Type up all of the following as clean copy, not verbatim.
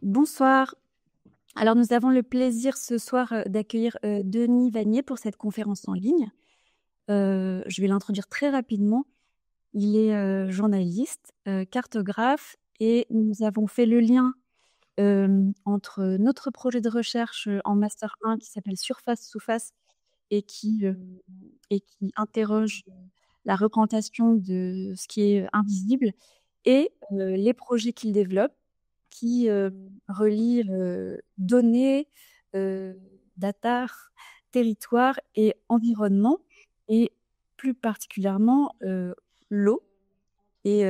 Bonsoir. Alors, nous avons le plaisir ce soir d'accueillir Denis Vanier pour cette conférence en ligne. Je vais l'introduire très rapidement. Il est journaliste, cartographe, et nous avons fait le lien entre notre projet de recherche en Master 1 qui s'appelle Surface sous face et qui interroge la représentation de ce qui est invisible et les projets qu'il développe qui relient données, data, territoire et environnement, et plus particulièrement l'eau. Et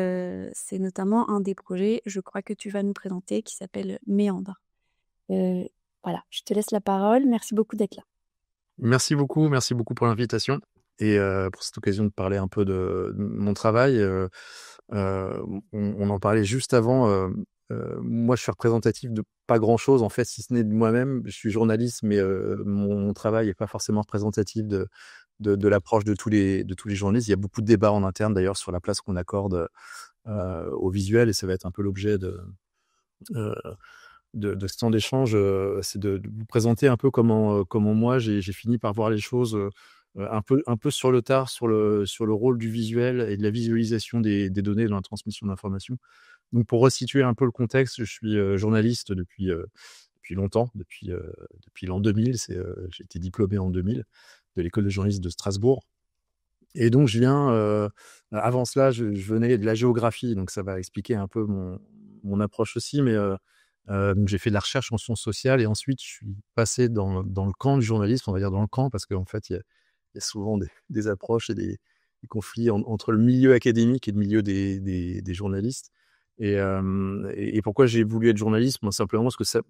c'est notamment un des projets, je crois, que tu vas nous présenter, qui s'appelle Méandre. Voilà, je te laisse la parole. Merci beaucoup d'être là. Merci beaucoup pour l'invitation et pour cette occasion de parler un peu de mon travail. On en parlait juste avant. Moi, je suis représentatif de pas grand-chose, en fait, si ce n'est de moi-même. Je suis journaliste, mais mon travail n'est pas forcément représentatif de l'approche de tous les journalistes. Il y a beaucoup de débats en interne, d'ailleurs, sur la place qu'on accorde au visuel, et ça va être un peu l'objet de ce temps d'échange, c'est de vous présenter un peu comment moi j'ai fini par voir les choses un peu sur le tard, sur le rôle du visuel et de la visualisation des données dans la transmission d'informations. Donc pour resituer un peu le contexte, je suis journaliste depuis longtemps, depuis l'an 2000. J'ai été diplômé en 2000 de l'école de journalisme de Strasbourg. Et donc je viens, avant cela, je venais de la géographie, donc ça va expliquer un peu mon approche aussi, mais donc j'ai fait de la recherche en sciences sociales et ensuite je suis passé dans le camp du journalisme, on va dire dans le camp, parce qu'en fait il y a souvent des approches et des conflits entre le milieu académique et le milieu des journalistes. Et pourquoi j'ai voulu être journaliste? Moi, simplement parce que ça,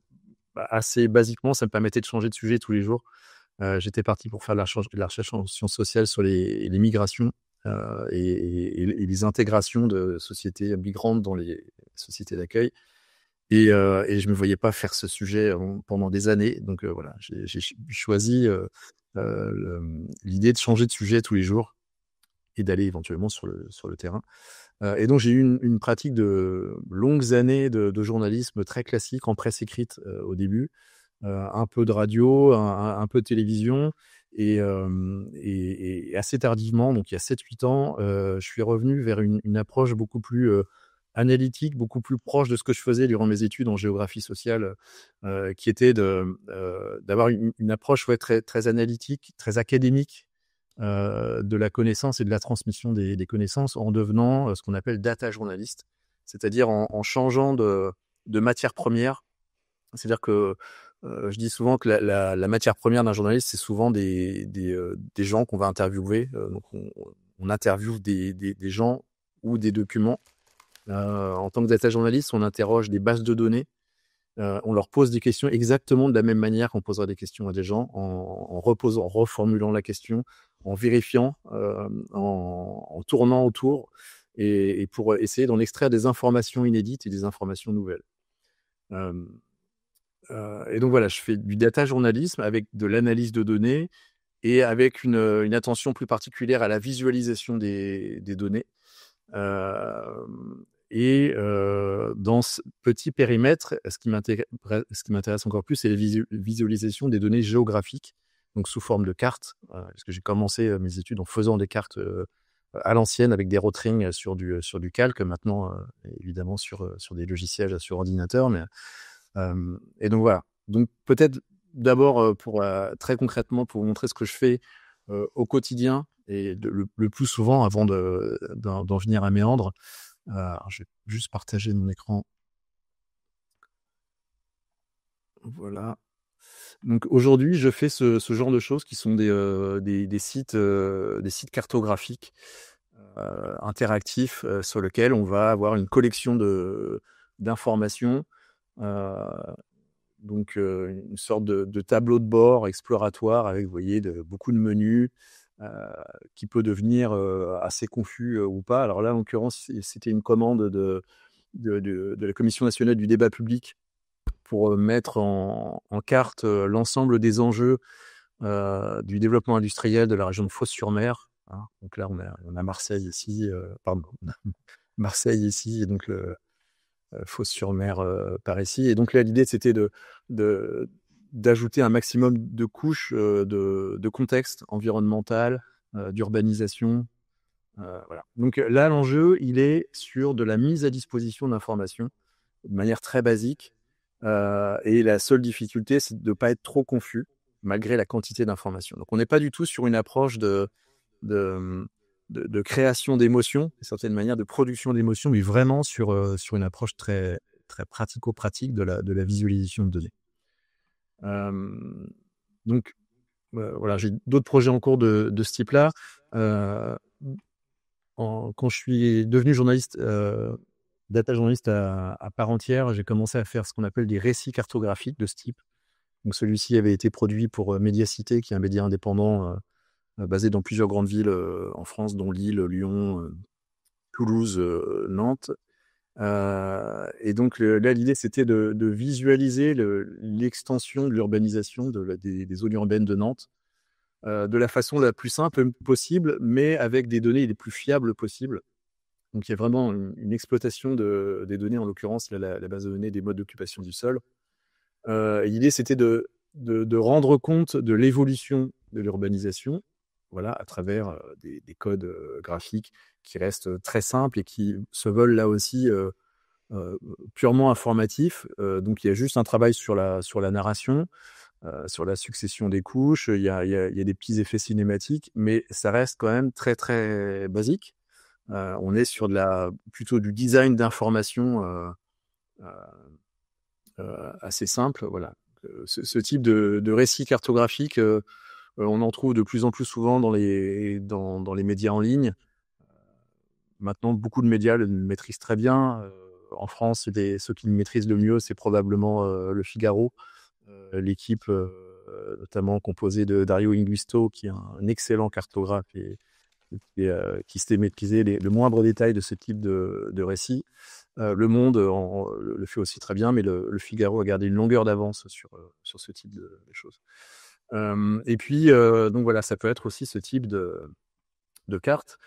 assez basiquement, ça me permettait de changer de sujet tous les jours. J'étais parti pour faire de la recherche en sciences sociales sur les migrations et les intégrations de sociétés migrantes dans les sociétés d'accueil. Et je me voyais pas faire ce sujet pendant des années. Donc voilà, j'ai choisi l'idée de changer de sujet tous les jours et d'aller éventuellement sur le terrain. Et donc j'ai eu une pratique de longues années de journalisme très classique en presse écrite au début, un peu de radio, un peu de télévision, et assez tardivement, donc il y a 7-8 ans, je suis revenu vers une approche beaucoup plus analytique, beaucoup plus proche de ce que je faisais durant mes études en géographie sociale, qui était d'avoir une approche très, très analytique, très académique de la connaissance et de la transmission des connaissances, en devenant ce qu'on appelle data journaliste, c'est-à-dire en changeant de matière première. C'est-à-dire que je dis souvent que la matière première d'un journaliste, c'est souvent des gens qu'on va interviewer. Donc on interviewe des gens ou des documents. En tant que data journaliste, on interroge des bases de données. On leur pose des questions exactement de la même manière qu'on poserait des questions à des gens, en reformulant la question, en vérifiant, en tournant autour, et pour essayer d'en extraire des informations inédites et des informations nouvelles. Et donc voilà, je fais du data journalisme avec de l'analyse de données et avec une attention plus particulière à la visualisation des données. Et dans ce petit périmètre, ce qui m'intéresse encore plus, c'est la visualisation des données géographiques, donc sous forme de cartes, parce que j'ai commencé mes études en faisant des cartes à l'ancienne avec des rotrings sur du calque, maintenant évidemment sur des logiciels sur ordinateur. Et donc voilà. Donc peut-être d'abord pour très concrètement pour vous montrer ce que je fais au quotidien et le plus souvent avant d'en venir à Méandre. Je vais juste partager mon écran. Voilà. Donc aujourd'hui, je fais ce genre de choses qui sont des sites cartographiques interactifs sur lesquels on va avoir une collection d'informations. Donc une sorte de tableau de bord exploratoire avec, vous voyez, beaucoup de menus, qui peut devenir assez confus ou pas. Alors là, en l'occurrence, c'était une commande de la Commission nationale du débat public pour mettre en carte l'ensemble des enjeux du développement industriel de la région de Fos-sur-Mer. Hein. Donc là, on a Marseille ici, Marseille ici, et donc Fos-sur-Mer par ici. Et donc là, l'idée, c'était d'ajouter un maximum de couches de contexte environnemental, d'urbanisation. Voilà. Donc là, l'enjeu, il est sur de la mise à disposition d'informations de manière très basique. Et la seule difficulté, c'est de ne pas être trop confus, malgré la quantité d'informations. Donc on n'est pas du tout sur une approche de création d'émotions, d'une certaine manière, de production d'émotions, mais vraiment sur une approche très, très pratico-pratique de la visualisation de données. Donc, voilà, j'ai d'autres projets en cours de ce type-là. Quand je suis devenu journaliste, data journaliste à part entière, j'ai commencé à faire ce qu'on appelle des récits cartographiques de ce type. Donc, celui-ci avait été produit pour Médiacité, qui est un média indépendant basé dans plusieurs grandes villes en France, dont Lille, Lyon, Toulouse, Nantes. Et donc là, l'idée, c'était de visualiser l'extension de l'urbanisation des zones urbaines de Nantes de la façon la plus simple possible, mais avec des données les plus fiables possibles. Donc, il y a vraiment une exploitation des données, en l'occurrence, la base de données des modes d'occupation du sol. L'idée, c'était de rendre compte de l'évolution de l'urbanisation, voilà, à travers des codes graphiques qui restent très simples et qui se veulent là aussi purement informatifs. Donc, il y a juste un travail sur la narration, sur la succession des couches. Il y a des petits effets cinématiques, mais ça reste quand même très, très basique. On est sur plutôt du design d'information assez simple. Voilà. Ce type de récit cartographique, on en trouve de plus en plus souvent dans les médias en ligne. Maintenant, beaucoup de médias le maîtrisent très bien. En France, ceux qui le maîtrisent le mieux, c'est probablement Le Figaro, l'équipe notamment composée de Dario Linguisto, qui est un excellent cartographe et qui sait maîtriser le moindre détail de ce type de récit. Le Monde le fait aussi très bien, mais le Figaro a gardé une longueur d'avance sur ce type de choses. Et puis, donc voilà, ça peut être aussi ce type de carte.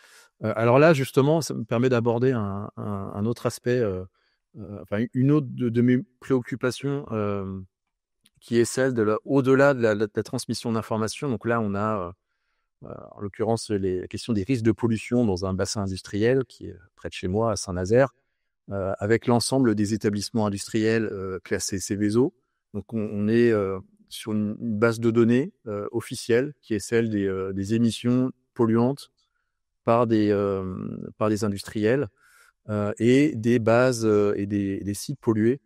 Alors là, justement, ça me permet d'aborder un autre aspect, enfin une autre de mes préoccupations, qui est celle au-delà de la transmission d'informations. Donc là, on a en l'occurrence la question des risques de pollution dans un bassin industriel qui est près de chez moi, à Saint-Nazaire, avec l'ensemble des établissements industriels classés Seveso. Donc on est sur une base de données officielle qui est celle des émissions polluantes par des industriels et des bases et des sites pollués.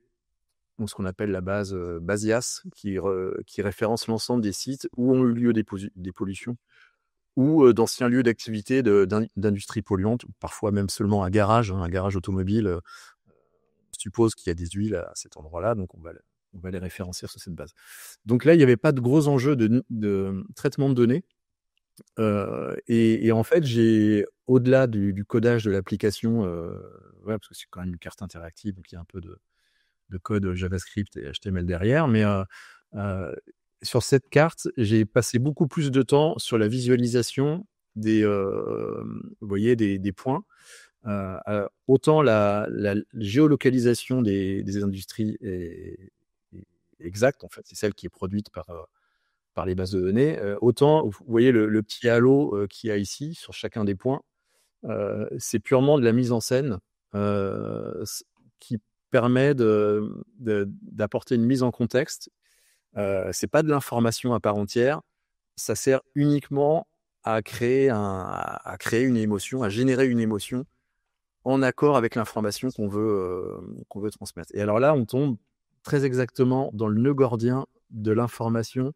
Donc ce qu'on appelle la base BASIAS, qui référence l'ensemble des sites où ont eu lieu des pollutions ou d'anciens lieux d'activité d'industrie polluante, parfois même seulement un garage automobile. On suppose qu'il y a des huiles à cet endroit-là, donc on va les référencer sur cette base. Donc là, il n'y avait pas de gros enjeux de traitement de données. Et en fait, au-delà du codage de l'application, parce que c'est quand même une carte interactive, donc il y a un peu de code JavaScript et HTML derrière, mais sur cette carte, j'ai passé beaucoup plus de temps sur la visualisation des points. Autant la géolocalisation des industries est exacte, en fait, c'est celle qui est produite par les bases de données. Autant, vous voyez le petit halo qu'il y a ici sur chacun des points, c'est purement de la mise en scène qui permet d'apporter une mise en contexte. C'est pas de l'information à part entière, ça sert uniquement à créer une émotion, à générer une émotion en accord avec l'information qu'on veut transmettre. Et alors là, on tombe très exactement dans le nœud gordien de l'information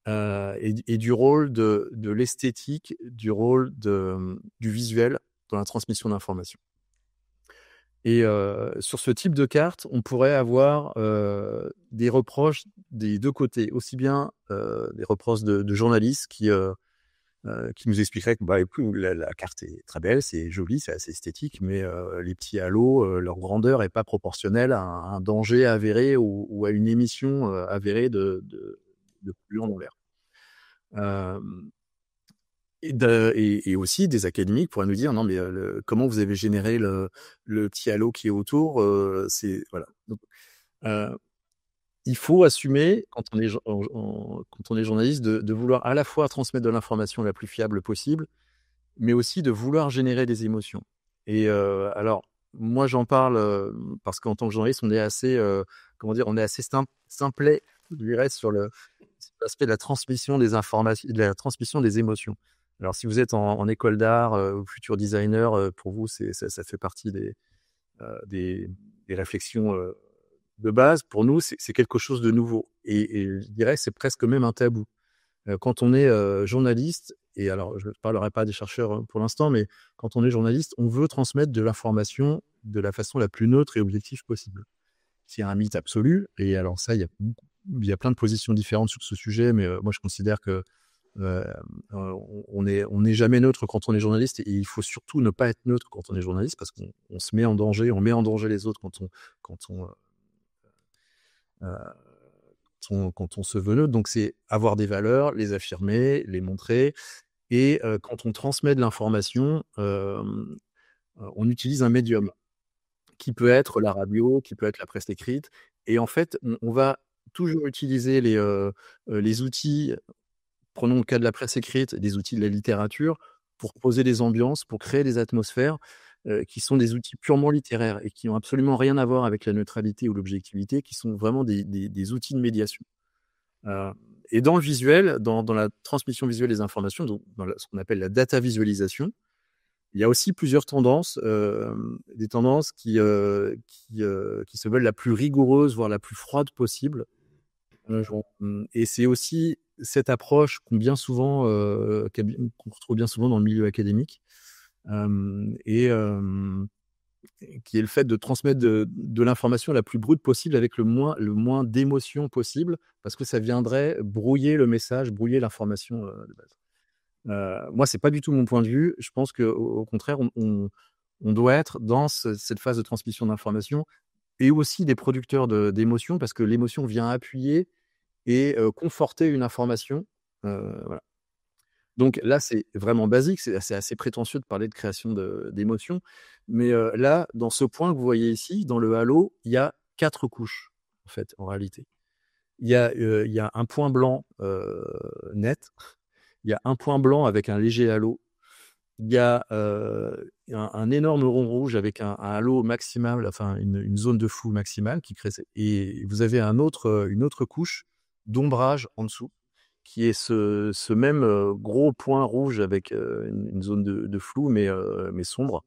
et du rôle de l'esthétique, du rôle du visuel dans la transmission d'informations. Et sur ce type de carte, on pourrait avoir des reproches des deux côtés, aussi bien des reproches de journalistes qui nous expliqueraient que écoute, la carte est très belle, c'est joli, c'est assez esthétique, mais les petits halos, leur grandeur n'est pas proportionnelle à un danger avéré ou à une émission avérée de polluants dans l'air. Et aussi des académiques pourraient nous dire non mais comment vous avez généré le petit halo qui est autour, c'est voilà. Donc, il faut assumer quand on est quand on est journaliste de vouloir à la fois transmettre de l'information la plus fiable possible, mais aussi de vouloir générer des émotions. Et alors moi j'en parle parce qu'en tant que journaliste on est assez comment dire, on est assez simplet, je dirais, sur l'aspect de la transmission des informations, de la transmission des émotions. Alors si vous êtes en école d'art ou futur designer, pour vous ça fait partie des réflexions de base. Pour nous c'est quelque chose de nouveau et je dirais que c'est presque même un tabou. Quand on est journaliste, et alors je ne parlerai pas des chercheurs pour l'instant, mais quand on est journaliste, on veut transmettre de l'information de la façon la plus neutre et objective possible. C'est un mythe absolu, et alors ça, il y a plein de positions différentes sur ce sujet, mais moi je considère que on n'est jamais neutre quand on est journaliste, et il faut surtout ne pas être neutre quand on est journaliste, parce qu'on se met en danger, on met en danger les autres quand on se veut neutre. Donc c'est avoir des valeurs, les affirmer, les montrer, et quand on transmet de l'information, on utilise un médium qui peut être la radio, qui peut être la presse écrite, et en fait on va toujours utiliser les outils. Prenons le cas de la presse écrite, des outils de la littérature, pour poser des ambiances, pour créer des atmosphères, qui sont des outils purement littéraires et qui n'ont absolument rien à voir avec la neutralité ou l'objectivité, qui sont vraiment des outils de médiation. Et dans le visuel, dans la transmission visuelle des informations, donc ce qu'on appelle la data visualisation, il y a aussi plusieurs tendances, des tendances qui se veulent la plus rigoureuse, voire la plus froide possible. Et c'est aussi cette approche qu'on retrouve bien souvent dans le milieu académique, et qui est le fait de transmettre de l'information la plus brute possible avec le moins d'émotion possible, parce que ça viendrait brouiller le message, brouiller l'information de base. Moi, c'est pas du tout mon point de vue. Je pense qu'au contraire, on doit être dans cette phase de transmission d'information, et aussi des producteurs d'émotions, parce que l'émotion vient appuyer et conforter une information. Voilà. Donc là, c'est vraiment basique, c'est assez prétentieux de parler de création d'émotions, mais là, dans ce point que vous voyez ici, dans le halo, il y a 4 couches, en fait, en réalité. Il y a un point blanc net, il y a un point blanc avec un léger halo, il y a un énorme rond rouge avec un halo maximal, enfin une zone de flou maximale qui crée, et vous avez une autre couche d'ombrage en dessous, qui est ce même gros point rouge avec une zone de flou, mais sombre,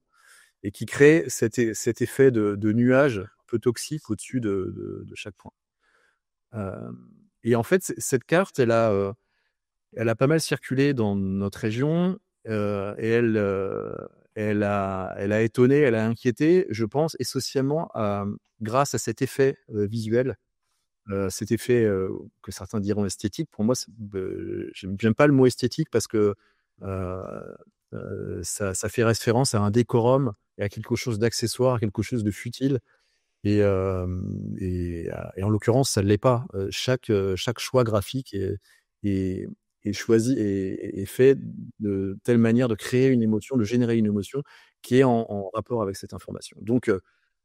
et qui crée cet effet de nuage un peu toxique au-dessus de chaque point. Et en fait, cette carte, elle a pas mal circulé dans notre région, et elle a étonné, elle a inquiété, je pense, essentiellement grâce à cet effet visuel. Cet effet que certains diront esthétique. Pour moi, j'aime pas le mot esthétique, parce que ça fait référence à un décorum et à quelque chose d'accessoire, quelque chose de futile. Et en l'occurrence, ça ne l'est pas. Chaque choix graphique est choisi et fait de telle manière de créer une émotion, de générer une émotion qui est en rapport avec cette information. Donc,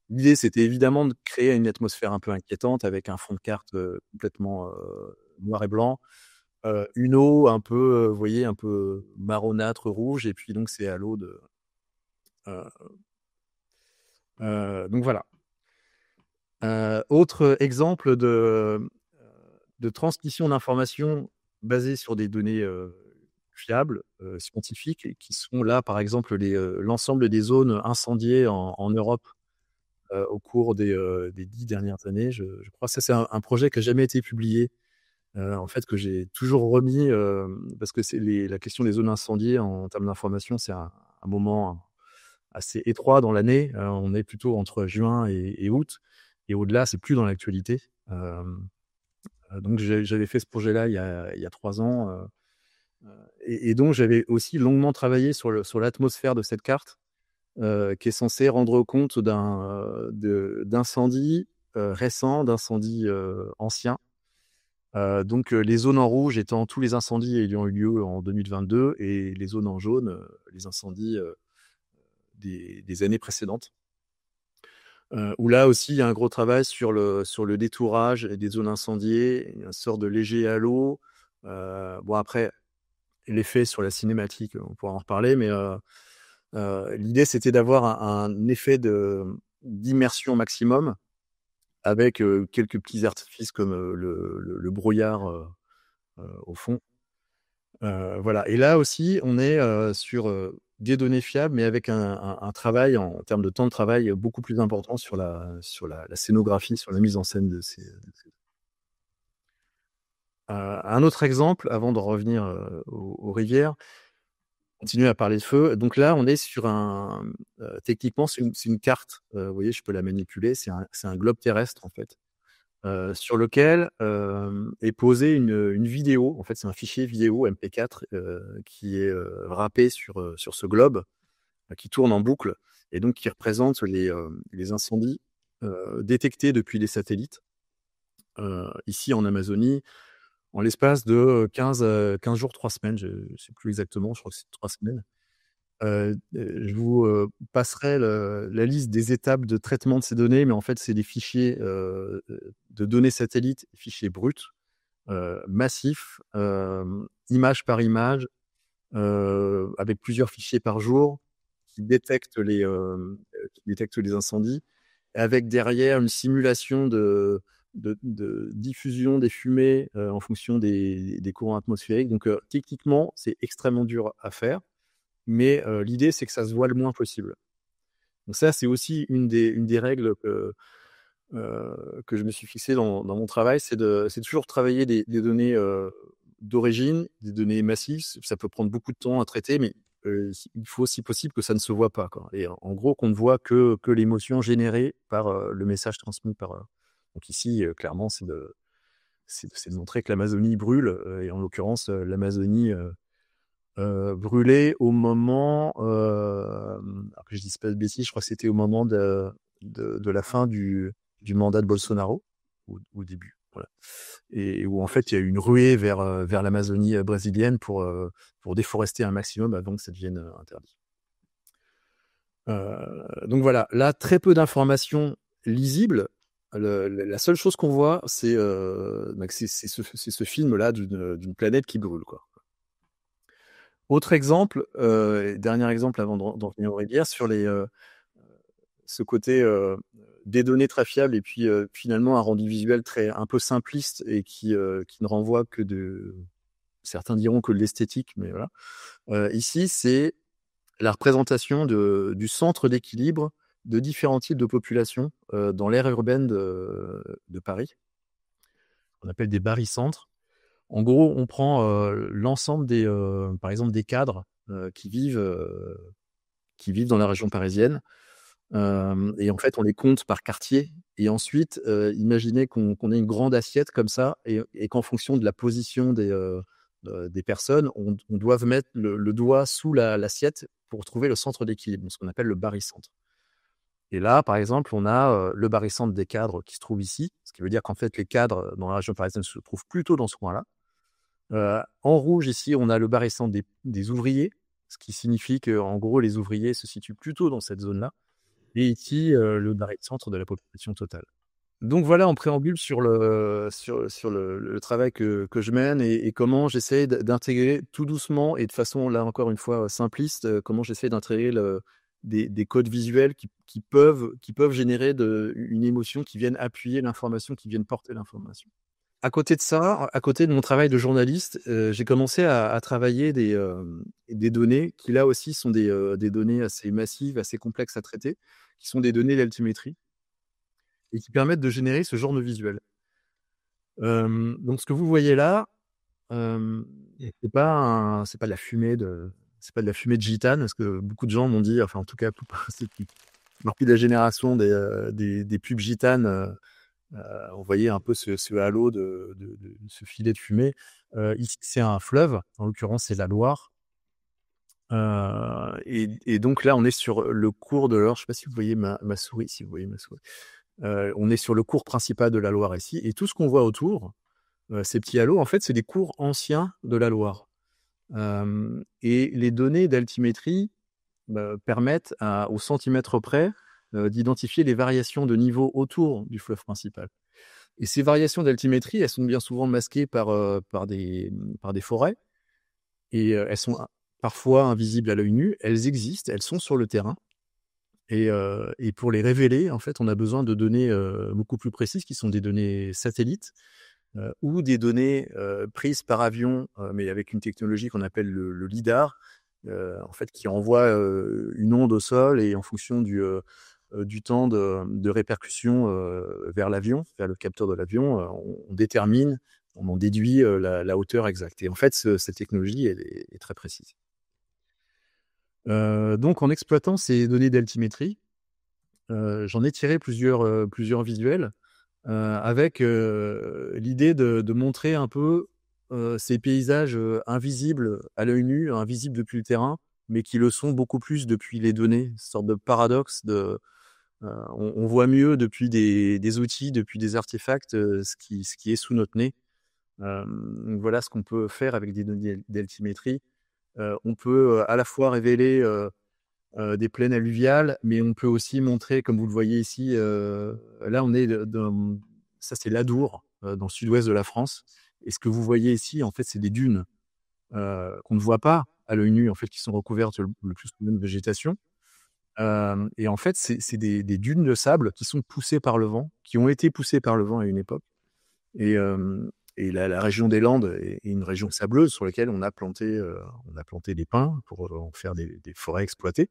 l'idée, c'était évidemment de créer une atmosphère un peu inquiétante avec un fond de carte complètement noir et blanc, une eau un peu, vous voyez, un peu marronâtre rouge, et puis donc c'est à l'eau de. Donc voilà. Autre exemple de transmission d'informations basée sur des données fiables, scientifiques, et qui sont là, par exemple, l'ensemble des zones incendiées en Europe au cours des 10 dernières années. Je crois que ça, c'est un projet qui n'a jamais été publié, en fait, que j'ai toujours remis, parce que la question des zones incendiées en termes d'information, c'est un moment assez étroit dans l'année. On est plutôt entre juin et août, et au-delà, c'est plus dans l'actualité. Donc j'avais fait ce projet-là il y a 3 ans, et donc j'avais aussi longuement travaillé sur l'atmosphère de cette carte, qui est censée rendre compte d'incendies récents, d'incendies anciens, Donc les zones en rouge étant tous les incendies ayant eu lieu en 2022 et les zones en jaune, les incendies des années précédentes. Où là aussi, il y a un gros travail sur le détourage des zones incendiées, une sorte de léger halo. Bon, après, l'effet sur la cinématique, on pourra en reparler, mais l'idée, c'était d'avoir un effet d'immersion maximum avec quelques petits artifices comme le brouillard au fond. Voilà. Et là aussi, on est sur des données fiables, mais avec un travail en termes de temps de travail beaucoup plus important sur la scénographie, sur la mise en scène de ces. Un autre exemple, avant de revenir aux rivières, continuer à parler de feu. Donc là, on est sur techniquement, c'est une carte. Vous voyez, je peux la manipuler. C'est un globe terrestre en fait. Sur lequel est posée une vidéo. En fait, c'est un fichier vidéo MP4 qui est râpé sur ce globe, qui tourne en boucle, et donc qui représente les incendies détectés depuis les satellites, ici en Amazonie, en l'espace de 15 jours, 3 semaines, je ne sais plus exactement, je crois que c'est 3 semaines. Je vous passerai la liste des étapes de traitement de ces données, mais en fait, c'est des fichiers de données satellites, fichiers bruts, massifs, image par image, avec plusieurs fichiers par jour qui détectent les incendies, avec derrière une simulation de diffusion des fumées en fonction des courants atmosphériques. Donc, techniquement, c'est extrêmement dur à faire. Mais l'idée, c'est que ça se voit le moins possible. Donc ça, c'est aussi une des règles que je me suis fixé dans mon travail, c'est toujours travailler des données d'origine, des données massives. Ça peut prendre beaucoup de temps à traiter, mais il faut, si possible, que ça ne se voit pas, quoi. Et en gros, qu'on ne voit que l'émotion générée par le message transmis par. Donc ici, clairement, c'est de montrer que l'Amazonie brûle, et en l'occurrence, l'Amazonie brûlé au moment, alors que je dise pas de bêtises, je crois que c'était au moment de la fin du mandat de Bolsonaro, au début, voilà. Et où en fait il y a eu une ruée vers l'Amazonie brésilienne pour déforester un maximum avant que ça devienne interdit. Donc voilà, là très peu d'informations lisibles. La seule chose qu'on voit, c'est ce film-là d'une planète qui brûle, quoi. Autre exemple, dernier exemple avant d'en venir aux rivières, sur ce côté des données très fiables et puis finalement un rendu visuel un peu simpliste et qui ne renvoie que certains diront que de l'esthétique, mais voilà. Ici, c'est la représentation du centre d'équilibre de différents types de populations dans l'aire urbaine de Paris. On appelle des barycentres. En gros, on prend l'ensemble par exemple, des cadres qui vivent dans la région parisienne, et en fait, on les compte par quartier. Et ensuite, imaginez qu'on ait une grande assiette comme ça, et qu'en fonction de la position des personnes, on doive mettre le doigt sous l'assiette pour trouver le centre d'équilibre, ce qu'on appelle le barycentre. Et là, par exemple, on a le barycentre des cadres qui se trouve ici, ce qui veut dire qu'en fait, les cadres dans la région parisienne se trouvent plutôt dans ce coin-là. En rouge, ici, on a le barycentre des ouvriers, ce qui signifie qu'en gros, les ouvriers se situent plutôt dans cette zone-là. Et ici, le barycentre de la population totale. Donc voilà, en préambule sur le travail que je mène et comment j'essaie d'intégrer tout doucement et de façon, là encore une fois, simpliste, comment j'essaie d'intégrer des codes visuels qui peuvent générer une émotion, qui viennent appuyer l'information, qui viennent porter l'information. À côté de ça, à côté de mon travail de journaliste, j'ai commencé à travailler des données qui, là aussi, sont des données assez massives, assez complexes à traiter, qui sont des données d'altimétrie et qui permettent de générer ce genre de visuel. Donc, ce que vous voyez là, c'est pas de la fumée de gitane, parce que beaucoup de gens m'ont dit, enfin, en tout cas, ceux qui ont de la génération des pubs gitanes, on voyait un peu ce halo de ce filet de fumée. Ici, c'est un fleuve, en l'occurrence, c'est la Loire. Et donc là, on est sur le cours de l'Eure. Je ne sais pas si vous voyez ma souris, on est sur le cours principal de la Loire ici. Et tout ce qu'on voit autour, Ces petits halos, en fait, c'est des cours anciens de la Loire. Et les données d'altimétrie permettent au centimètre près d'identifier les variations de niveau autour du fleuve principal. Et ces variations d'altimétrie, elles sont bien souvent masquées par des forêts, et elles sont parfois invisibles à l'œil nu. Elles existent, elles sont sur le terrain. Et pour les révéler, en fait, on a besoin de données beaucoup plus précises, qui sont des données satellites ou des données prises par avion, mais avec une technologie qu'on appelle le lidar, en fait, qui envoie une onde au sol, et en fonction du temps de répercussion vers l'avion, vers le capteur de l'avion, on détermine, on en déduit la hauteur exacte. Et en fait, cette technologie, elle est très précise. Donc, en exploitant ces données d'altimétrie, j'en ai tiré plusieurs visuels avec l'idée de montrer un peu ces paysages invisibles à l'œil nu, invisibles depuis le terrain, mais qui le sont beaucoup plus depuis les données. Une sorte de paradoxe on voit mieux depuis des outils, depuis des artefacts, ce qui est sous notre nez. Donc voilà ce qu'on peut faire avec des données d'altimétrie. On peut à la fois révéler des plaines alluviales, mais on peut aussi montrer, comme vous le voyez ici, là on est ça c'est l'Adour, dans le sud-ouest de la France. Et ce que vous voyez ici, en fait, c'est des dunes qu'on ne voit pas à l'œil nu, en fait, qui sont recouvertes le plus souvent de végétation. Et en fait, c'est des dunes de sable qui sont poussées par le vent, qui ont été poussées par le vent à une époque. Et la région des Landes est une région sableuse sur laquelle on a planté des pins pour en faire des forêts exploitées,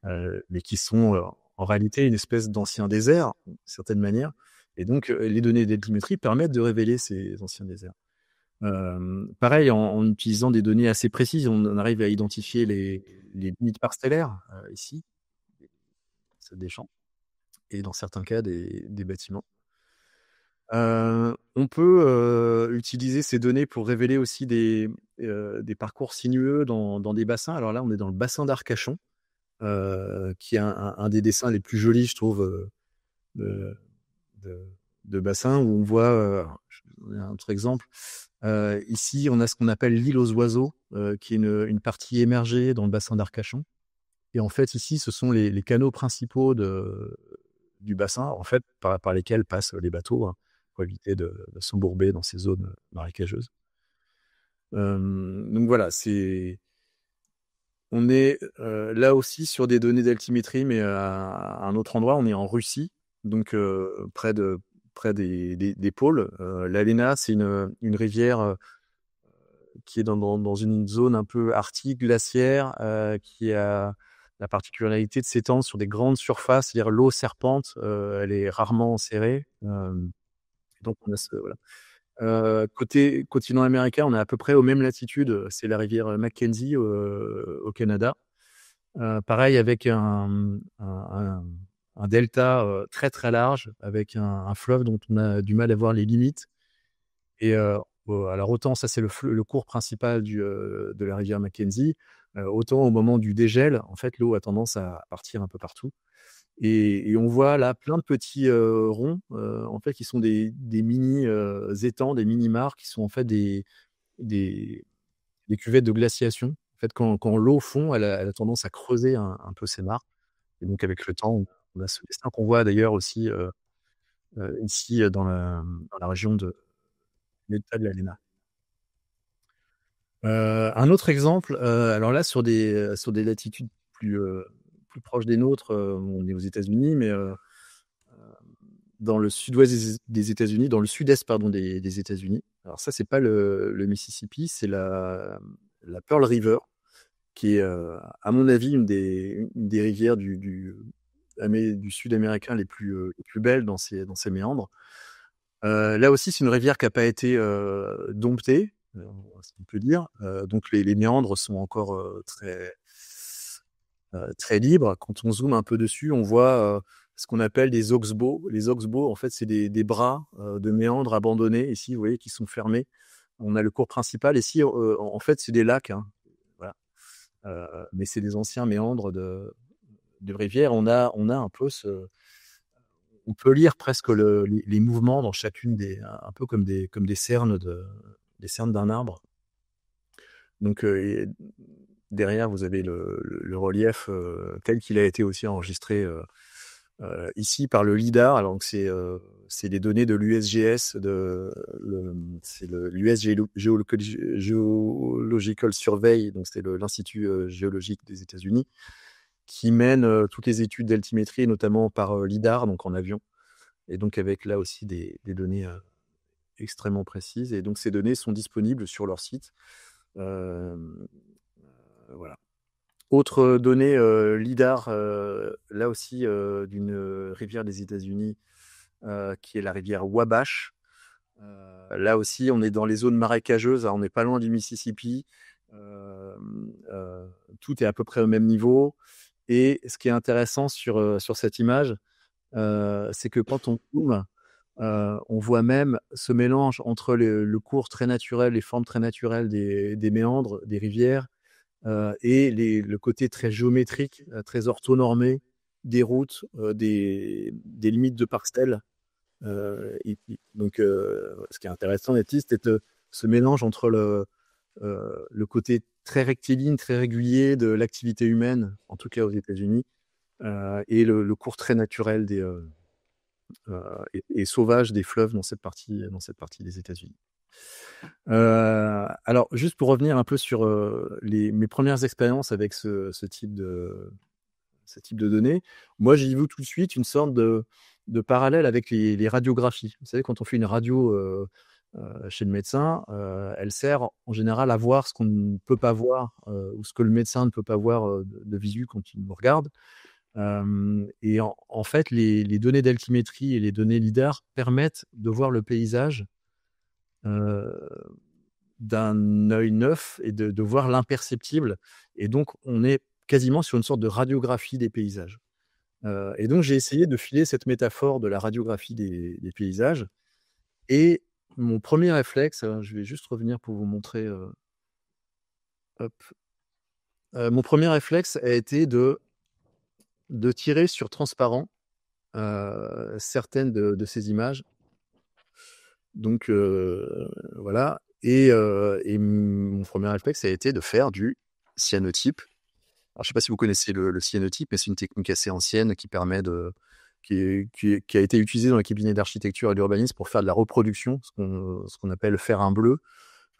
mais qui sont en réalité une espèce d'ancien désert, d'une certaine manière. Et donc, les données d'altimétrie permettent de révéler ces anciens déserts. Pareil, en utilisant des données assez précises, on arrive à identifier les limites parcellaires, ici, des champs, et dans certains cas, des bâtiments. On peut utiliser ces données pour révéler aussi des parcours sinueux dans des bassins. Alors là, on est dans le bassin d'Arcachon, qui est un des dessins les plus jolis, je trouve, de, de bassin, où on voit, un autre exemple. Ici, on a ce qu'on appelle l'île aux oiseaux, qui est une partie émergée dans le bassin d'Arcachon. Et en fait, ici, ce sont les canaux principaux du bassin, en fait, par lesquels passent les bateaux, hein, pour éviter de s'embourber dans ces zones marécageuses. Donc voilà, on est là aussi sur des données d'altimétrie, mais à un autre endroit. On est en Russie, donc près des pôles. L'Alena, c'est une rivière qui est dans une zone un peu arctique, glaciaire, qui a la particularité de s'étendre sur des grandes surfaces, c'est-à-dire l'eau serpente, elle est rarement serrée. Donc on a côté continent américain, on est à peu près aux mêmes latitudes. C'est la rivière Mackenzie au Canada. Pareil, avec un delta très très large, avec un fleuve dont on a du mal à voir les limites. Et alors autant ça c'est le cours principal de la rivière Mackenzie, autant au moment du dégel, en fait, l'eau a tendance à partir un peu partout. Et on voit là plein de petits ronds, en fait, qui sont des mini étangs, des mini mares, qui sont en fait des cuvettes de glaciation. En fait, quand l'eau fond, elle a tendance à creuser un peu ces mares. Et donc avec le temps, on a ce dessin qu'on voit d'ailleurs aussi ici dans la région de l'État de l'Alena. Un autre exemple, alors là sur des latitudes plus proches des nôtres, on est aux États-Unis, mais dans le sud-ouest des États-Unis, dans le sud-est pardon des États-Unis. Alors ça, c'est pas le Mississippi, c'est la Pearl River, qui est à mon avis une des rivières du sud américain les plus belles dans ses méandres. Là aussi, c'est une rivière qui n'a pas été domptée, on peut dire. Donc les méandres sont encore très libres. Quand on zoome un peu dessus, on voit ce qu'on appelle des oxbows. Les oxbows, en fait, c'est des bras de méandres abandonnés, ici, vous voyez, qui sont fermés. On a le cours principal. Ici, en fait, c'est des lacs, hein. Voilà. Mais c'est des anciens méandres de rivières. On a un peu on peut lire presque les mouvements dans chacune un peu comme des cernes d'un arbre. Donc derrière, vous avez le relief tel qu'il a été aussi enregistré ici par le LIDAR. Alors c'est des données de l'USGS, c'est l'US Geological Survey, donc c'est l'Institut géologique des États-Unis, qui mène toutes les études d'altimétrie, notamment par LIDAR, donc en avion, et donc avec là aussi des données extrêmement précises. Et donc ces données sont disponibles sur leur site. Voilà. Autre donnée LIDAR, là aussi d'une rivière des États-Unis, qui est la rivière Wabash. Là aussi, on est dans les zones marécageuses, hein, on n'est pas loin du Mississippi. Tout est à peu près au même niveau. Et ce qui est intéressant sur cette image, c'est que quand on zoome, on voit même ce mélange entre le cours très naturel, les formes très naturelles des méandres, des rivières, et le côté très géométrique, très orthonormé des routes, des limites de parcelles. Donc, ce qui est intéressant, c'est ce mélange entre le côté très rectiligne, très régulier de l'activité humaine, en tout cas aux États-Unis, et le cours très naturel et sauvage des fleuves dans cette partie des États-Unis. Alors, juste pour revenir un peu sur mes premières expériences avec ce type de données, moi j'ai vu tout de suite une sorte de parallèle avec les radiographies. Vous savez, quand on fait une radio chez le médecin, elle sert en général à voir ce qu'on ne peut pas voir, ou ce que le médecin ne peut pas voir de visu quand il nous regarde. Et en fait, les données d'altimétrie et les données LIDAR permettent de voir le paysage d'un œil neuf et de voir l'imperceptible. Et donc, on est quasiment sur une sorte de radiographie des paysages. Et donc, j'ai essayé de filer cette métaphore de la radiographie des paysages. Et mon premier réflexe, je vais juste revenir pour vous montrer. Hop. Mon premier réflexe a été de tirer sur transparent certaines de ces images. Donc, voilà. Et mon premier réflexe a été de faire du cyanotype. Alors, je ne sais pas si vous connaissez le cyanotype, mais c'est une technique assez ancienne qui permet qui a été utilisée dans les cabinets d'architecture et d'urbanisme pour faire de la reproduction, ce qu'on appelle faire un bleu,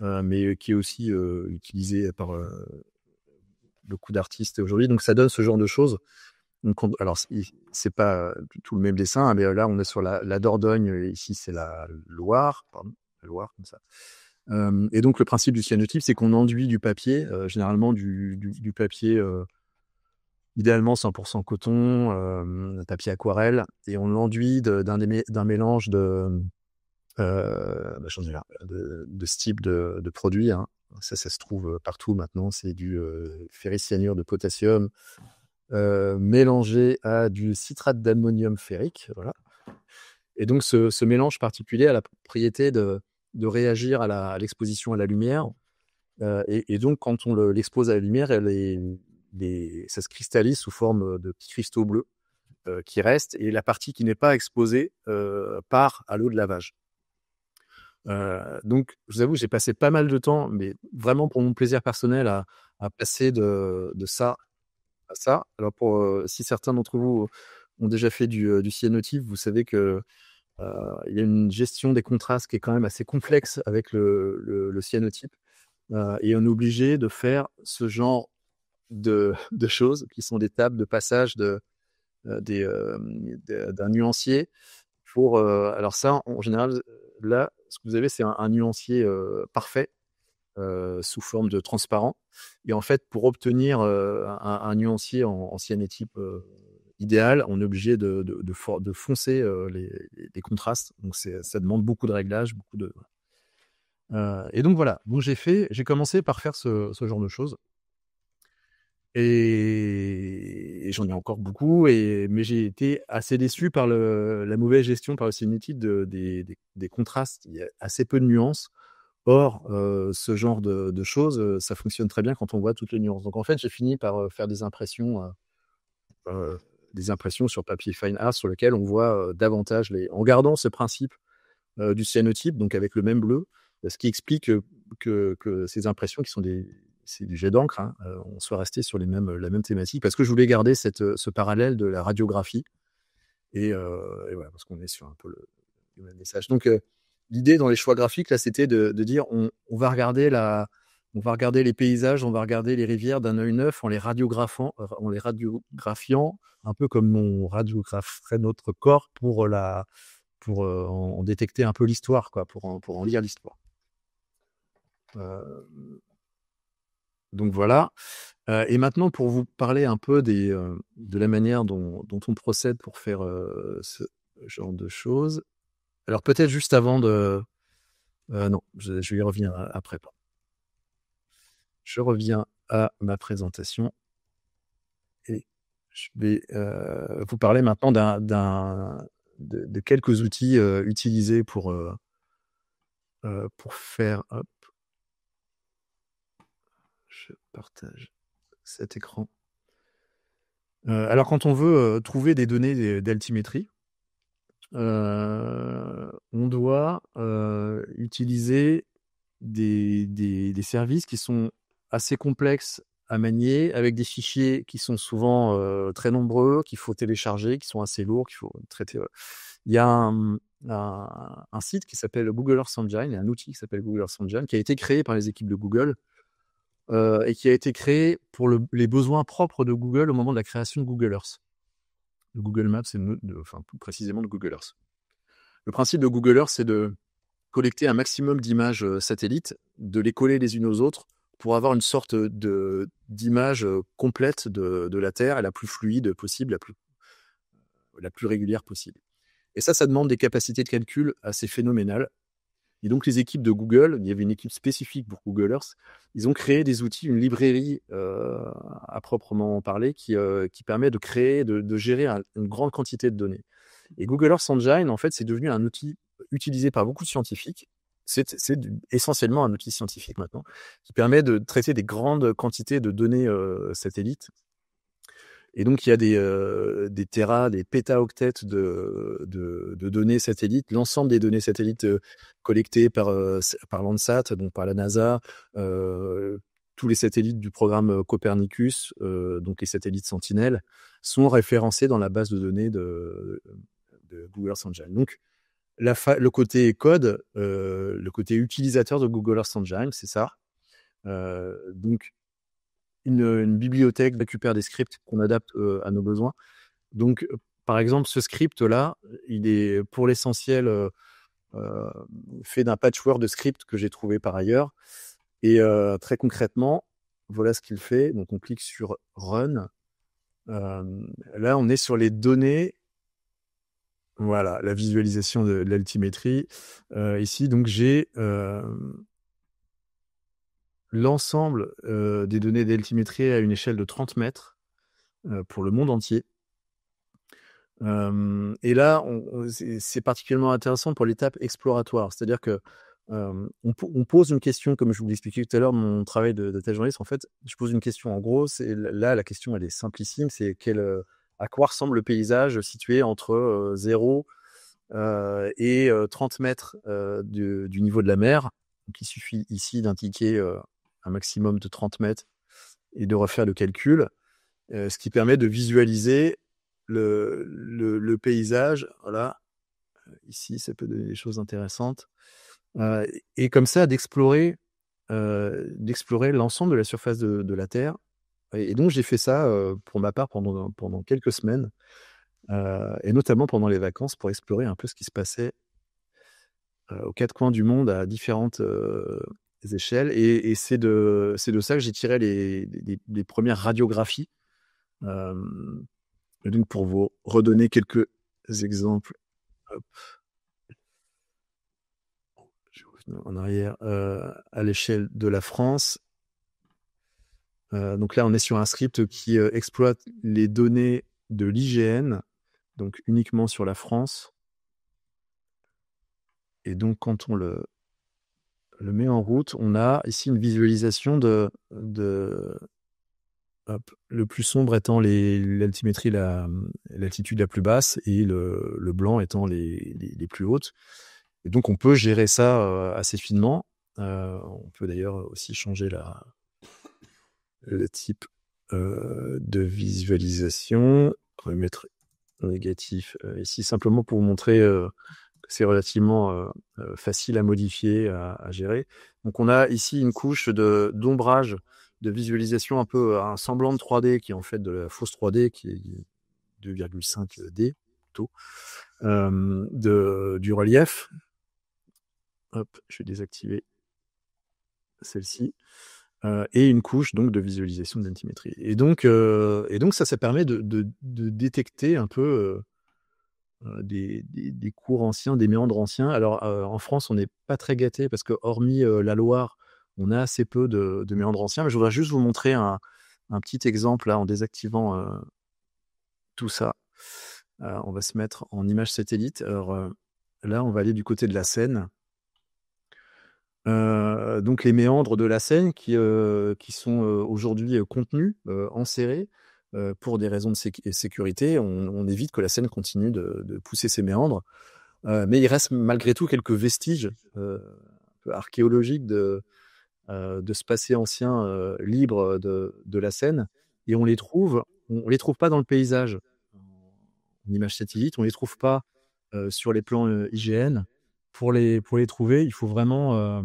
mais qui est aussi utilisé par beaucoup d'artistes aujourd'hui. Donc, ça donne ce genre de choses. Donc, alors, c'est pas tout le même dessin, mais là, on est sur la Dordogne, et ici, c'est la Loire, comme ça. Et donc, le principe du cyanotype, c'est qu'on enduit du papier, généralement du papier, idéalement 100% coton, papier aquarelle, et on l'enduit d'un mélange de ce type de produit. Hein. Ça se trouve partout maintenant. C'est du ferricyanure de potassium mélangé à du citrate d'ammonium ferrique. Voilà. Et donc, ce mélange particulier a la propriété de réagir à l'exposition à la lumière. Et donc, quand on l'expose à la lumière, ça se cristallise sous forme de petits cristaux bleus qui restent. Et la partie qui n'est pas exposée part à l'eau de lavage. Donc, je vous avoue, j'ai passé pas mal de temps, mais vraiment pour mon plaisir personnel, à passer de ça à ça. Alors, si certains d'entre vous ont déjà fait du cyanotype, vous savez que il y a une gestion des contrastes qui est quand même assez complexe avec le cyanotype. Et on est obligé de faire ce genre de choses qui sont des tables de passage d'un nuancier pour. Alors ça, en général, là, ce que vous avez, c'est un nuancier parfait sous forme de transparent. Et en fait, pour obtenir un nuancier en cyanotype idéal, on est obligé de foncer les contrastes. Donc, ça demande beaucoup de réglages, et donc voilà. Donc j'ai commencé par faire ce genre de choses. Et j'en ai encore beaucoup, mais j'ai été assez déçu par la mauvaise gestion par le cyanotype des contrastes. Il y a assez peu de nuances. Or, ce genre de choses, ça fonctionne très bien quand on voit toutes les nuances. Donc en fait, j'ai fini par faire des impressions des impressions sur papier fine art sur lequel on voit davantage en gardant ce principe du cyanotype, donc avec le même bleu, ce qui explique que ces impressions qui sont c'est du jet d'encre, hein, on soit resté sur la même thématique, parce que je voulais garder ce parallèle de la radiographie et voilà, parce qu'on est sur un peu le même message. Donc l'idée dans les choix graphiques là, c'était de dire on va regarder les paysages, on va regarder les rivières d'un œil neuf en les radiographiant, un peu comme on radiographerait notre corps pour en détecter un peu l'histoire, quoi, pour en lire l'histoire. Donc voilà. Et maintenant, pour vous parler un peu de la manière dont on procède pour faire ce genre de choses. Alors peut-être juste avant de... non, je vais y revenir après. Je reviens à ma présentation et je vais vous parler maintenant de quelques outils utilisés pour faire... Hop, je partage cet écran. Alors quand on veut trouver des données d'altimétrie, on doit utiliser des services qui sont assez complexes à manier, avec des fichiers qui sont souvent très nombreux, qu'il faut télécharger, qui sont assez lourds, qu'il faut traiter. Il y a un site qui s'appelle Google Earth Engine, et un outil qui s'appelle Google Earth Engine, qui a été créé par les équipes de Google et qui a été créé pour les besoins propres de Google au moment de la création de Google Earth. De Google Maps, enfin plus précisément de Google Earth. Le principe de Google Earth, c'est de collecter un maximum d'images satellites, de les coller les unes aux autres pour avoir une sorte d'image complète de la Terre, et la plus fluide possible, la plus régulière possible. Et ça demande des capacités de calcul assez phénoménales. Et donc les équipes de Google, il y avait une équipe spécifique pour Google Earth, ils ont créé des outils, une librairie à proprement parler, qui permet de créer, de gérer une grande quantité de données. Et Google Earth Engine, en fait, c'est devenu un outil utilisé par beaucoup de scientifiques. C'est essentiellement un outil scientifique maintenant, qui permet de traiter des grandes quantités de données satellites. Et donc, il y a des téras, des pétaoctets de données satellites. L'ensemble des données satellites collectées par Landsat, donc par la NASA, tous les satellites du programme Copernicus, donc les satellites Sentinel, sont référencés dans la base de données de Google Earth Engine. Donc, le côté code, le côté utilisateur de Google Earth Engine, c'est ça. Donc, une bibliothèque récupère des scripts qu'on adapte à nos besoins. Donc, par exemple, ce script-là, il est pour l'essentiel fait d'un patchwork de scripts que j'ai trouvé par ailleurs. Et très concrètement, voilà ce qu'il fait. Donc, on clique sur Run. Là, on est sur les données. Voilà, la visualisation de l'altimétrie. Ici, donc, j'ai l'ensemble des données d'altimétrie à une échelle de 30 mètres pour le monde entier. Et là, c'est particulièrement intéressant pour l'étape exploratoire. C'est-à-dire que on pose une question, comme je vous l'expliquais tout à l'heure, mon travail de data journaliste. En fait, je pose une question. En gros, là, la question, elle est simplissime. C'est à quoi ressemble le paysage situé entre 0 et 30 mètres du niveau de la mer. Donc, il suffit ici d'indiquer un maximum de 30 mètres et de refaire le calcul, ce qui permet de visualiser le paysage. Voilà, ici, ça peut donner des choses intéressantes. Et comme ça, d'explorer l'ensemble de la surface de la Terre. Et donc, j'ai fait ça pour ma part pendant quelques semaines, et notamment pendant les vacances, pour explorer un peu ce qui se passait aux quatre coins du monde à différentes échelles. Et c'est de ça que j'ai tiré les premières radiographies. Et donc, pour vous redonner quelques exemples, hop, je vais revenir en arrière à l'échelle de la France. Donc là, on est sur un script qui exploite les données de l'IGN, donc uniquement sur la France. Et donc, quand on le met en route, on a ici une visualisation hop, le plus sombre étant l'altimétrie, l'altitude la plus basse, et le blanc étant les plus hautes. Et donc, on peut gérer ça assez finement. On peut d'ailleurs aussi changer le type de visualisation. On va mettre négatif ici, simplement pour vous montrer que c'est relativement facile à modifier, à gérer. Donc, on a ici une couche d'ombrage, de visualisation, un peu un semblant de 3D, qui est en fait de la fausse 3D, qui est 2,5D plutôt, du relief. Hop, je vais désactiver celle-ci. Et une couche donc de visualisation de l'altimétrie. Et donc ça permet de détecter un peu des cours anciens, des méandres anciens. Alors en France, on n'est pas très gâté, parce que hormis la Loire, on a assez peu de méandres anciens. Mais je voudrais juste vous montrer un petit exemple là, en désactivant tout ça. On va se mettre en image satellite. Alors là, on va aller du côté de la Seine. Donc les méandres de la Seine qui sont aujourd'hui contenus, enserrés, pour des raisons de sécurité. On évite que la Seine continue de pousser ses méandres. Mais il reste malgré tout quelques vestiges un peu archéologiques de ce passé ancien libre de la Seine. Et on les trouve pas dans le paysage en image satellite, on les trouve pas sur les plans IGN. Pour les trouver, il faut vraiment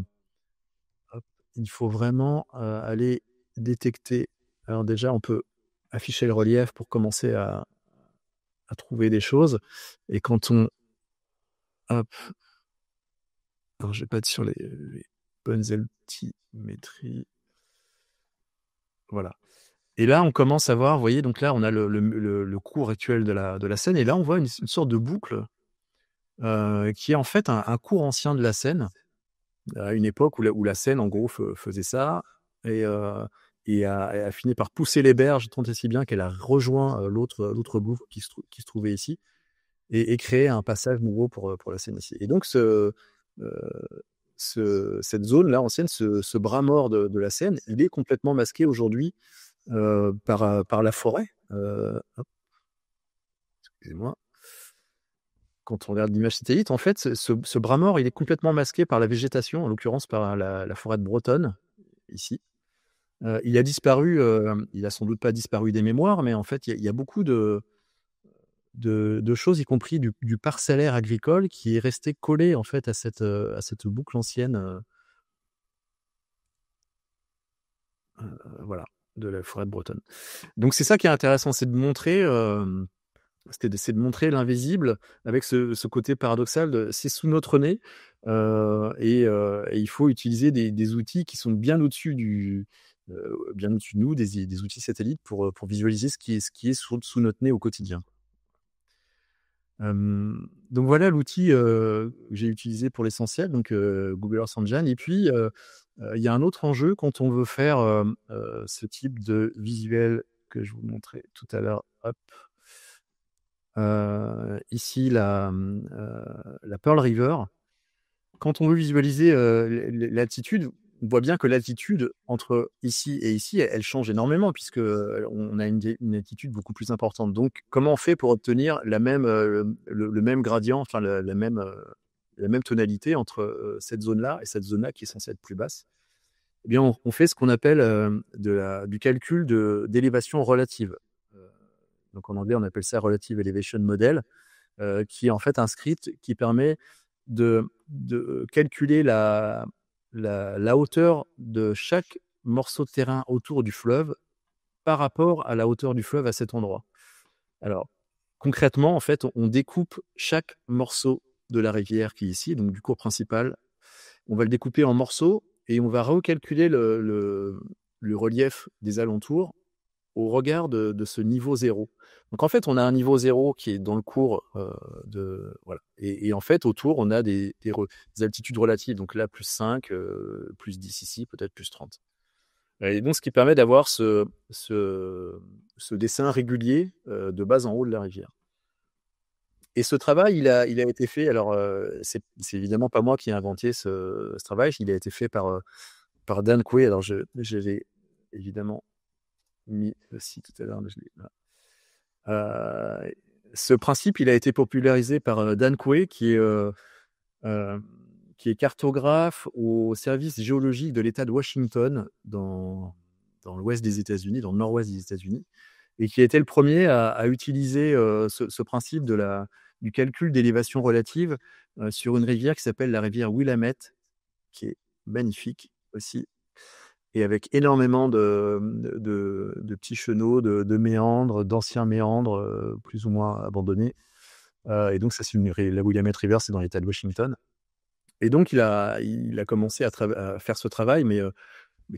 aller détecter. Alors déjà, on peut afficher le relief pour commencer à trouver des choses. Et quand on... Hop. Alors, je vais pas être sur les bonnes altimétries. Voilà. Et là, on commence à voir, vous voyez, donc là, on a le cours actuel de la Seine. Et là, on voit une sorte de boucle qui est en fait un cours ancien de la Seine, à une époque où la Seine, en gros, faisait ça, et a fini par pousser les berges tant et si bien qu'elle a rejoint l'autre boucle qui se trouvait ici, et créé un passage nouveau pour la Seine ici. Et donc, cette zone-là ancienne, ce bras mort de la Seine, il est complètement masqué aujourd'hui par la forêt. Excusez-moi. Quand on regarde l'image satellite, en fait, ce bras mort, il est complètement masqué par la végétation, en l'occurrence par la forêt de Bretonne, ici. Il a disparu, il a sans doute pas disparu des mémoires, mais en fait, il y a beaucoup de choses, y compris du parcellaire agricole, qui est resté collé en fait à cette boucle ancienne, voilà, de la forêt de Bretonne. Donc c'est ça qui est intéressant, c'est de montrer l'invisible avec ce côté paradoxal. C'est sous notre nez, et il faut utiliser des outils qui sont bien au-dessus de nous, des outils satellites pour visualiser ce qui est sous notre nez au quotidien. Donc voilà l'outil que j'ai utilisé pour l'essentiel, donc Google Earth Engine. Et puis il y a un autre enjeu quand on veut faire ce type de visuel que je vous montrais tout à l'heure. Hop. Ici la Pearl River. Quand on veut visualiser l'altitude, on voit bien que l'altitude entre ici et ici, elle change énormément, puisque on a une altitude beaucoup plus importante. Donc, comment on fait pour obtenir le même gradient, enfin la même tonalité entre cette zone-là et cette zone-là qui est censée être plus basse? Eh bien, on fait ce qu'on appelle du calcul d'élévation relative. Donc, en anglais, on appelle ça Relative Elevation Model, qui est en fait un script qui permet de calculer la hauteur de chaque morceau de terrain autour du fleuve par rapport à la hauteur du fleuve à cet endroit. Alors, concrètement, en fait, on découpe chaque morceau de la rivière qui est ici, donc du cours principal. On va le découper en morceaux et on va recalculer le relief des alentours au regard de ce niveau 0. Donc en fait, on a un niveau 0 qui est dans le cours voilà. Et en fait, autour, on a des altitudes relatives. Donc là, plus 5, plus 10 ici, peut-être plus 30. Et donc, ce qui permet d'avoir ce dessin régulier de bas en haut de la rivière. Et ce travail, il a été fait. Alors, c'est évidemment pas moi qui ai inventé ce travail. Il a été fait par Dan Coué. Alors, je vais évidemment mis aussi tout à l'heure. Je l'ai là. Ce principe, il a été popularisé par Dan Quay, qui est cartographe au service géologique de l'État de Washington, dans l'ouest des États-Unis, dans le nord-ouest des États-Unis, et qui a été le premier à utiliser ce principe du calcul d'élévation relative sur une rivière qui s'appelle la rivière Willamette, qui est magnifique aussi, et avec énormément de petits chenaux, de méandres, d'anciens méandres plus ou moins abandonnés. Et donc, ça, c'est la Willamette River, c'est dans l'État de Washington. Et donc, il a commencé à faire ce travail, mais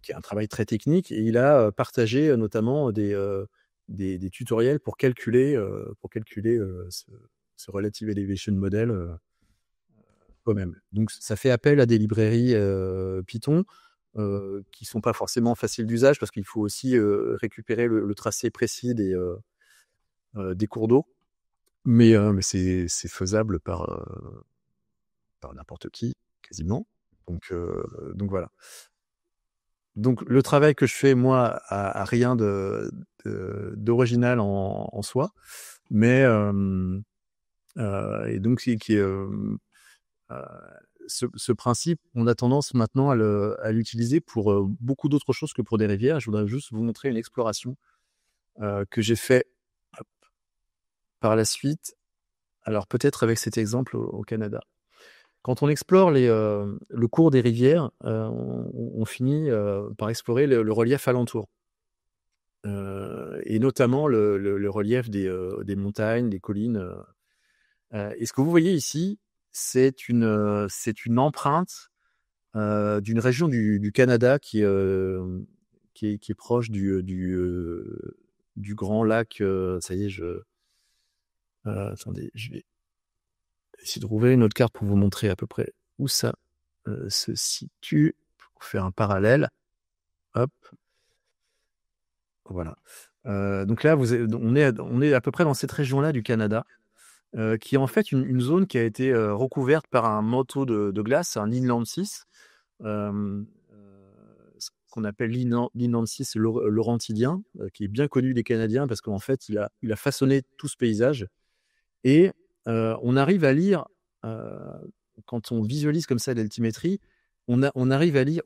qui est un travail très technique. Et il a partagé notamment des tutoriels pour calculer ce Relative Elevation Model eux-mêmes. Donc, ça fait appel à des librairies Python qui ne sont pas forcément faciles d'usage parce qu'il faut aussi récupérer le tracé précis des cours d'eau. Mais c'est faisable par n'importe qui, quasiment. Donc voilà. Donc le travail que je fais, moi, a rien d'original en soi, mais et donc ce principe, on a tendance maintenant à l'utiliser pour beaucoup d'autres choses que pour des rivières. Je voudrais juste vous montrer une exploration que j'ai fait par la suite. Alors peut-être avec cet exemple au Canada. Quand on explore le cours des rivières, on finit par explorer le relief alentour. Et notamment le relief des montagnes, des collines. Et ce que vous voyez ici, c'est une empreinte d'une région du Canada qui est proche du grand lac. Ça y est, attendez, je vais essayer de trouver une autre carte pour vous montrer à peu près où ça se situe, pour faire un parallèle. Hop. Voilà. Donc là, on est à peu près dans cette région-là du Canada, qui est en fait une zone qui a été recouverte par un manteau de glace, un inland sea, ce qu'on appelle l'inland sea laurentidien, qui est bien connu des Canadiens parce qu'en fait, il a façonné tout ce paysage. Et on arrive à lire, quand on visualise comme ça l'altimétrie, on arrive à lire,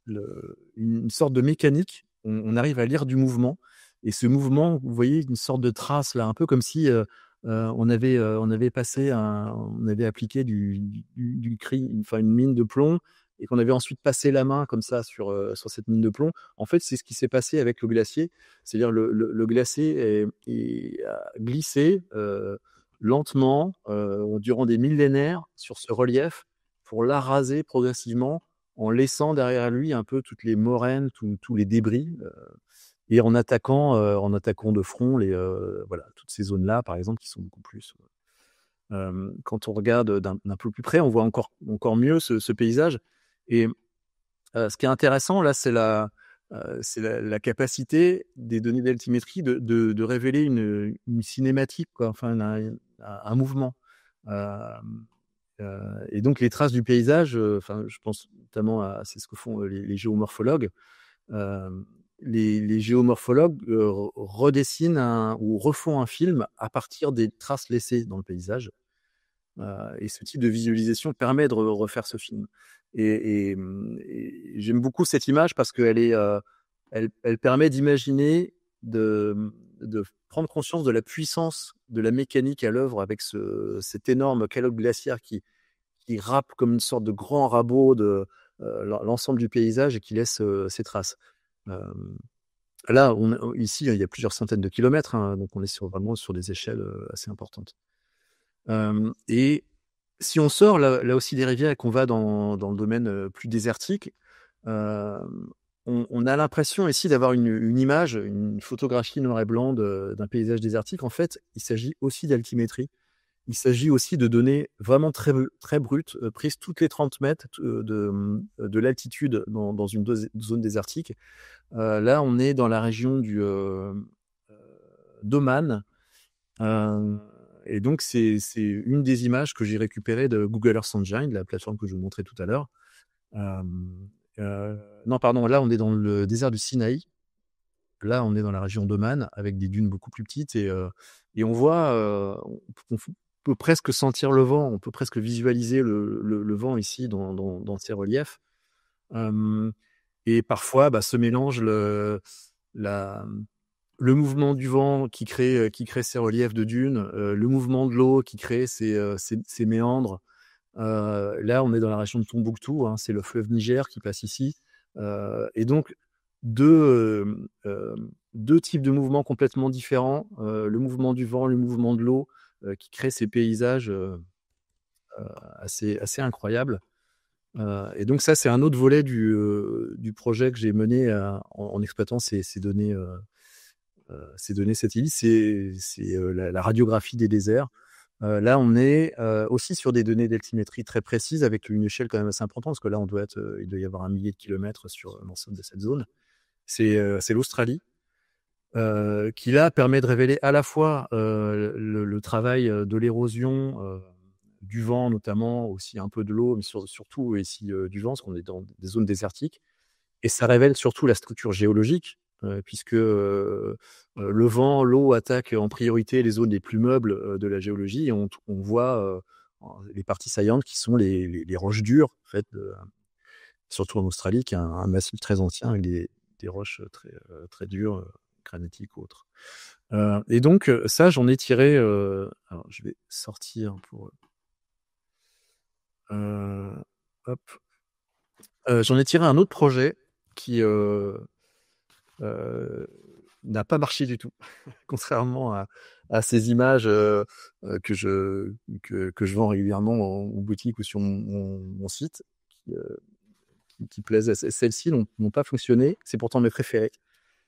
une sorte de mécanique. On arrive à lire du mouvement. Et ce mouvement, vous voyez, une sorte de trace là, un peu comme si on avait appliqué une mine de plomb et qu'on avait ensuite passé la main comme ça sur cette mine de plomb. En fait, c'est ce qui s'est passé avec le glacier. C'est-à-dire le glacier a glissé lentement durant des millénaires sur ce relief pour l'araser progressivement en laissant derrière lui un peu toutes les moraines, tous les débris, et en attaquant de front toutes ces zones-là, par exemple, qui sont beaucoup plus. Quand on regarde d'un peu plus près, on voit encore mieux ce paysage. Et ce qui est intéressant là, c'est la capacité des données d'altimétrie de révéler une cinématique, quoi, enfin un mouvement. Et donc les traces du paysage, je pense notamment c'est ce que font les géomorphologues. Les géomorphologues redessinent ou refont un film à partir des traces laissées dans le paysage. Et ce type de visualisation permet de refaire ce film. Et j'aime beaucoup cette image parce qu'elle elle permet d'imaginer, de prendre conscience de la puissance de la mécanique à l'œuvre avec cet énorme calotte glaciaire qui râpe comme une sorte de grand rabot de l'ensemble du paysage et qui laisse ses traces. Là, ici, il y a plusieurs centaines de kilomètres, hein, donc on est vraiment sur des échelles assez importantes. Et si on sort là aussi des rivières et qu'on va dans le domaine plus désertique, on a l'impression ici d'avoir une image, une photographie noir et blanc d'un paysage désertique. En fait, il s'agit aussi d'altimétrie. Il s'agit aussi de données vraiment très, très brutes, prises toutes les 30 mètres de l'altitude dans une zone désertique. Là, on est dans la région d'Oman. Et donc, c'est une des images que j'ai récupérées de Google Earth Engine, la plateforme que je vous montrais tout à l'heure. Non, pardon, là, on est dans le désert du Sinaï. Là, on est dans la région d'Oman avec des dunes beaucoup plus petites et on voit, on peut presque sentir le vent, on peut presque visualiser le vent ici dans ces reliefs. Et parfois, se mélange la, le mouvement du vent qui crée ces reliefs de dunes, le mouvement de l'eau qui crée ces méandres. Là, on est dans la région de Tombouctou, hein, c'est le fleuve Niger qui passe ici. Et donc, deux types de mouvements complètement différents, le mouvement du vent, le mouvement de l'eau, qui créent ces paysages assez incroyables. Et donc ça, c'est un autre volet du projet que j'ai mené en exploitant ces données satellites, c'est la radiographie des déserts. Là, on est aussi sur des données d'altimétrie très précises avec une échelle quand même assez importante, parce que là, il doit y avoir 1 millier de kilomètres sur l'ensemble de cette zone. C'est l'Australie, qui là permet de révéler à la fois le travail de l'érosion, du vent notamment, aussi un peu de l'eau, mais surtout ici du vent, parce qu'on est dans des zones désertiques. Et ça révèle surtout la structure géologique, puisque le vent, l'eau attaquent en priorité les zones les plus meubles de la géologie. Et on voit les parties saillantes qui sont les roches dures, en fait, surtout en Australie, qui est un massif très ancien avec des roches très dures, granitiques ou autres. Et donc, ça, j'en ai tiré. Alors, je vais sortir pour. Hop. J'en ai tiré un autre projet qui n'a pas marché du tout, contrairement à ces images que je vends régulièrement en boutique ou sur mon site, qui plaisent. Celles-ci n'ont pas fonctionné. C'est pourtant mes préférées.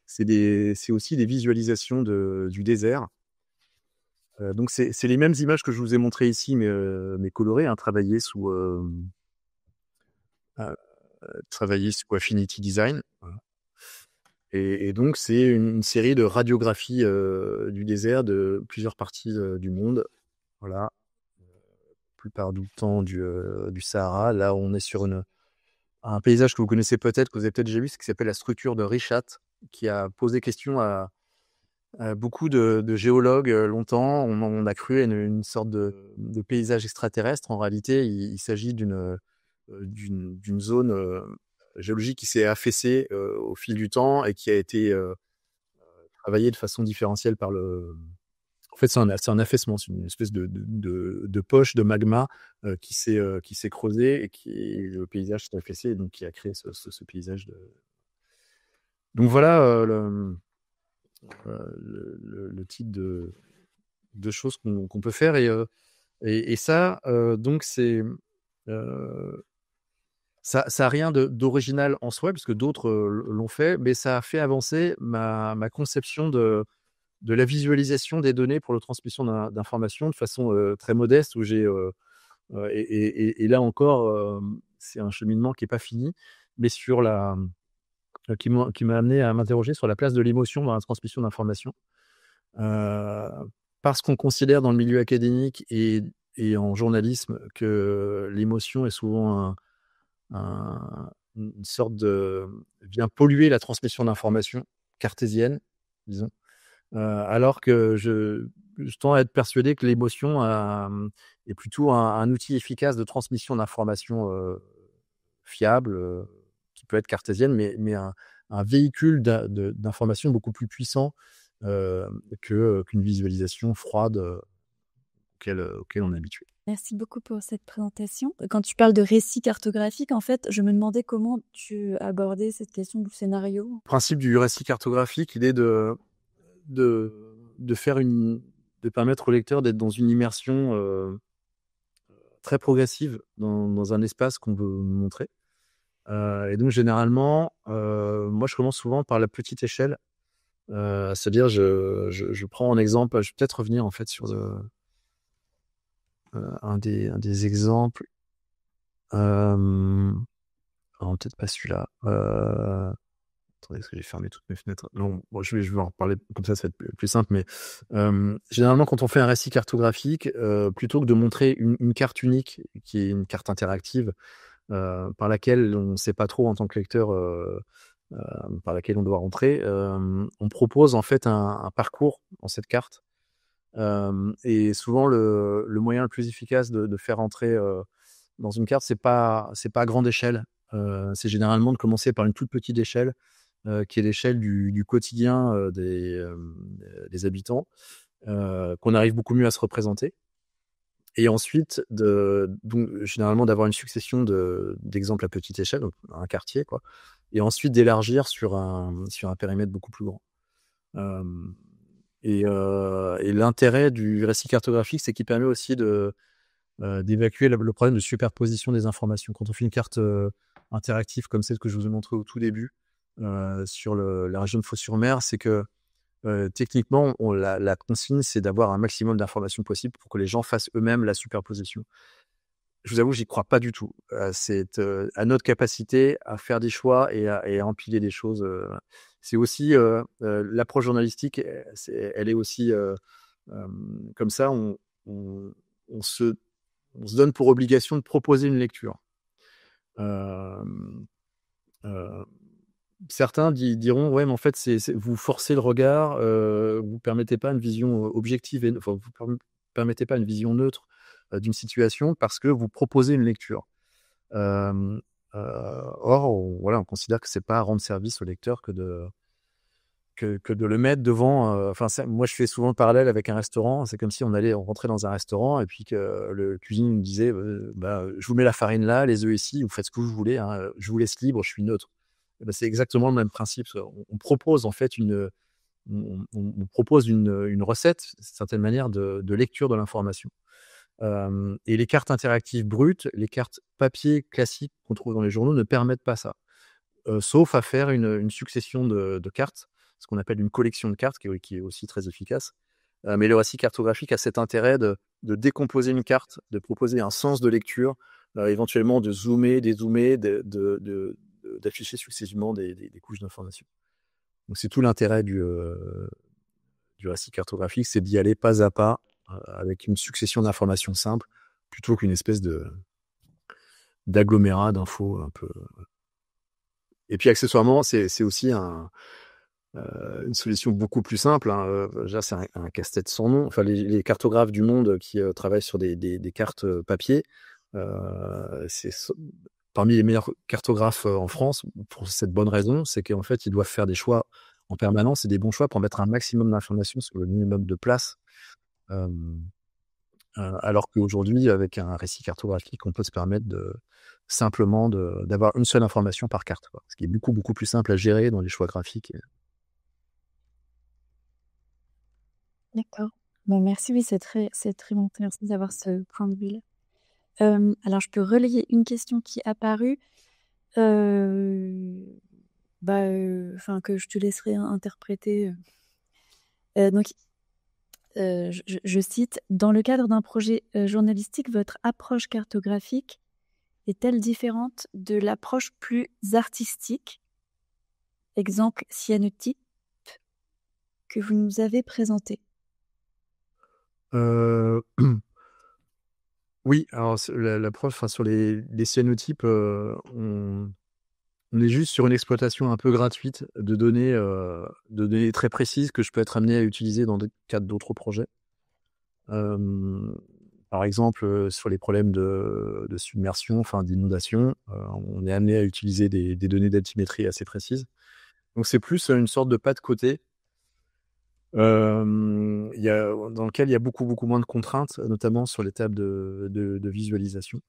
C'est aussi des visualisations du désert. Donc c'est les mêmes images que je vous ai montrées ici, mais colorées, hein, travaillées sous Affinity Design. Voilà. Et donc, c'est une série de radiographies du désert de plusieurs parties du monde. Voilà. La plupart du temps du Sahara. Là, on est sur un paysage que vous connaissez peut-être, que vous avez peut-être déjà vu, qui s'appelle la structure de Richat, qui a posé question à beaucoup de géologues longtemps. On a cru à une sorte de paysage extraterrestre. En réalité, il s'agit d'une zone géologique qui s'est affaissée au fil du temps et qui a été travaillée de façon différentielle par le. En fait, c'est un affaissement, c'est une espèce de poche de magma qui s'est creusée et le paysage s'est affaissé, et donc qui a créé ce paysage de. Donc voilà le type de choses qu'on peut faire et ça donc c'est ça a rien d'original en soi, puisque d'autres l'ont fait, mais ça a fait avancer ma conception de la visualisation des données pour la transmission d'informations de façon très modeste, où j'ai et là encore c'est un cheminement qui est pas fini, mais sur qui m'a amené à m'interroger sur la place de l'émotion dans la transmission d'informations. Parce qu'on considère dans le milieu académique et en journalisme que l'émotion est souvent une sorte vient polluer la transmission d'informations cartésienne, disons. Alors que je tends à être persuadé que l'émotion est plutôt un outil efficace de transmission d'informations fiable, qui peut être cartésienne, mais un véhicule d'informations beaucoup plus puissant qu'une visualisation froide auquel on est habitué. Merci beaucoup pour cette présentation. Quand tu parles de récit cartographique, en fait, je me demandais comment tu abordais cette question du scénario. Le principe du récit cartographique, il est de permettre au lecteur d'être dans une immersion très progressive dans un espace qu'on veut montrer. Et donc généralement, moi je commence souvent par la petite échelle, c'est-à-dire je prends en exemple, je vais peut-être revenir en fait sur un des exemples. Peut-être pas celui-là. Attendez, est-ce que j'ai fermé toutes mes fenêtres? Non, bon, je vais en reparler comme ça va être plus simple. Mais généralement, quand on fait un récit cartographique, plutôt que de montrer une carte unique, qui est une carte interactive, par laquelle on ne sait pas trop en tant que lecteur par laquelle on doit rentrer, on propose en fait un parcours dans cette carte. Et souvent, le moyen le plus efficace de faire entrer dans une carte, c'est pas à grande échelle. C'est généralement de commencer par une toute petite échelle, qui est l'échelle du quotidien des habitants, qu'on arrive beaucoup mieux à se représenter. Et ensuite, donc, généralement, d'avoir une succession d'exemples à petite échelle, donc un quartier, quoi. Et ensuite d'élargir sur un périmètre beaucoup plus grand. Et l'intérêt du récit cartographique, c'est qu'il permet aussi d'évacuer le problème de superposition des informations. Quand on fait une carte interactive comme celle que je vous ai montrée au tout début sur la région de Fos-sur-Mer, c'est que techniquement, la consigne, c'est d'avoir un maximum d'informations possibles pour que les gens fassent eux-mêmes la superposition. Je vous avoue, j'y crois pas du tout. C'est à notre capacité à faire des choix et à empiler des choses. C'est aussi l'approche journalistique, elle est aussi comme ça. On se donne pour obligation de proposer une lecture. Certains diront ouais, mais en fait, vous forcez le regard, vous permettez pas une vision objective, enfin, vous permettez pas une vision neutre d'une situation parce que vous proposez une lecture. Or, on considère que c'est pas rendre service au lecteur que de le mettre devant. Enfin, moi, je fais souvent le parallèle avec un restaurant. C'est comme si on rentrait dans un restaurant et puis que le cuisinier nous disait, je vous mets la farine là, les œufs ici, vous faites ce que vous voulez, hein, je vous laisse libre, je suis neutre. C'est exactement le même principe. On propose en fait on propose une recette, d'une certaine manière, de lecture de l'information. Et les cartes interactives brutes, les cartes papier classiques qu'on trouve dans les journaux ne permettent pas ça, sauf à faire une succession de cartes, ce qu'on appelle une collection de cartes, qui est aussi très efficace. Mais le récit cartographique a cet intérêt de décomposer une carte, de proposer un sens de lecture, éventuellement de zoomer, dézoomer, d'afficher successivement des couches d'informations. Donc c'est tout l'intérêt du récit cartographique, c'est d'y aller pas à pas, avec une succession d'informations simples, plutôt qu'une espèce d'agglomérat d'infos un peu. Et puis accessoirement, c'est aussi une solution beaucoup plus simple. Déjà, c'est un casse-tête sans nom. Enfin, les cartographes du monde qui travaillent sur des cartes papier, c'est parmi les meilleurs cartographes en France, pour cette bonne raison, c'est qu'en fait, ils doivent faire des choix en permanence et des bons choix pour mettre un maximum d'informations sur le minimum de place. Alors qu'aujourd'hui, avec un récit cartographique, on peut se permettre simplement d'avoir une seule information par carte, quoi. Ce qui est beaucoup, beaucoup plus simple à gérer dans les choix graphiques. D'accord. Bon, merci, oui, c'est très intéressant d'avoir ce point de vue-là. Alors, je peux relayer une question qui est apparue, que je te laisserai interpréter. Donc, je cite, « Dans le cadre d'un projet journalistique, votre approche cartographique est-elle différente de l'approche plus artistique, exemple cyanotype, que vous nous avez présenté ?» Oui, alors l'approche, sur les cyanotypes, on est juste sur une exploitation un peu gratuite de données très précises que je peux être amené à utiliser dans le cadre d'autres projets. Par exemple, sur les problèmes de submersion, d'inondation, on est amené à utiliser des données d'altimétrie assez précises. Donc c'est plus une sorte de pas de côté, dans lequel il y a beaucoup, beaucoup moins de contraintes, notamment sur les tables de visualisation.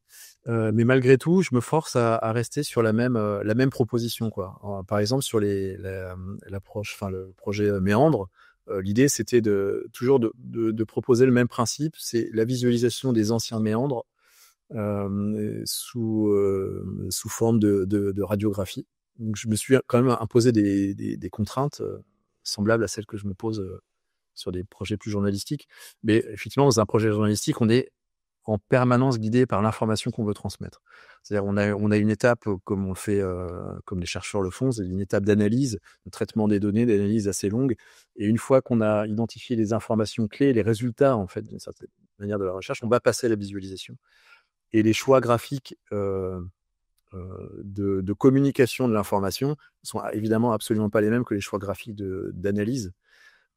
Mais malgré tout, je me force à rester sur la même proposition, quoi. Par exemple, sur l'approche, le projet Méandre, l'idée c'était toujours de proposer le même principe, c'est la visualisation des anciens méandres sous forme de radiographie. Donc je me suis quand même imposé des contraintes semblables à celles que je me pose sur des projets plus journalistiques. Mais effectivement, dans un projet journalistique, on est en permanence guidé par l'information qu'on veut transmettre. C'est-à-dire on a une étape, comme on le fait, comme les chercheurs le font, c'est une étape d'analyse, de traitement des données, d'analyse assez longue. Et une fois qu'on a identifié les informations clés, les résultats, en fait, d'une certaine manière de la recherche, on va passer à la visualisation. Et les choix graphiques de communication de l'information sont évidemment absolument pas les mêmes que les choix graphiques d'analyse.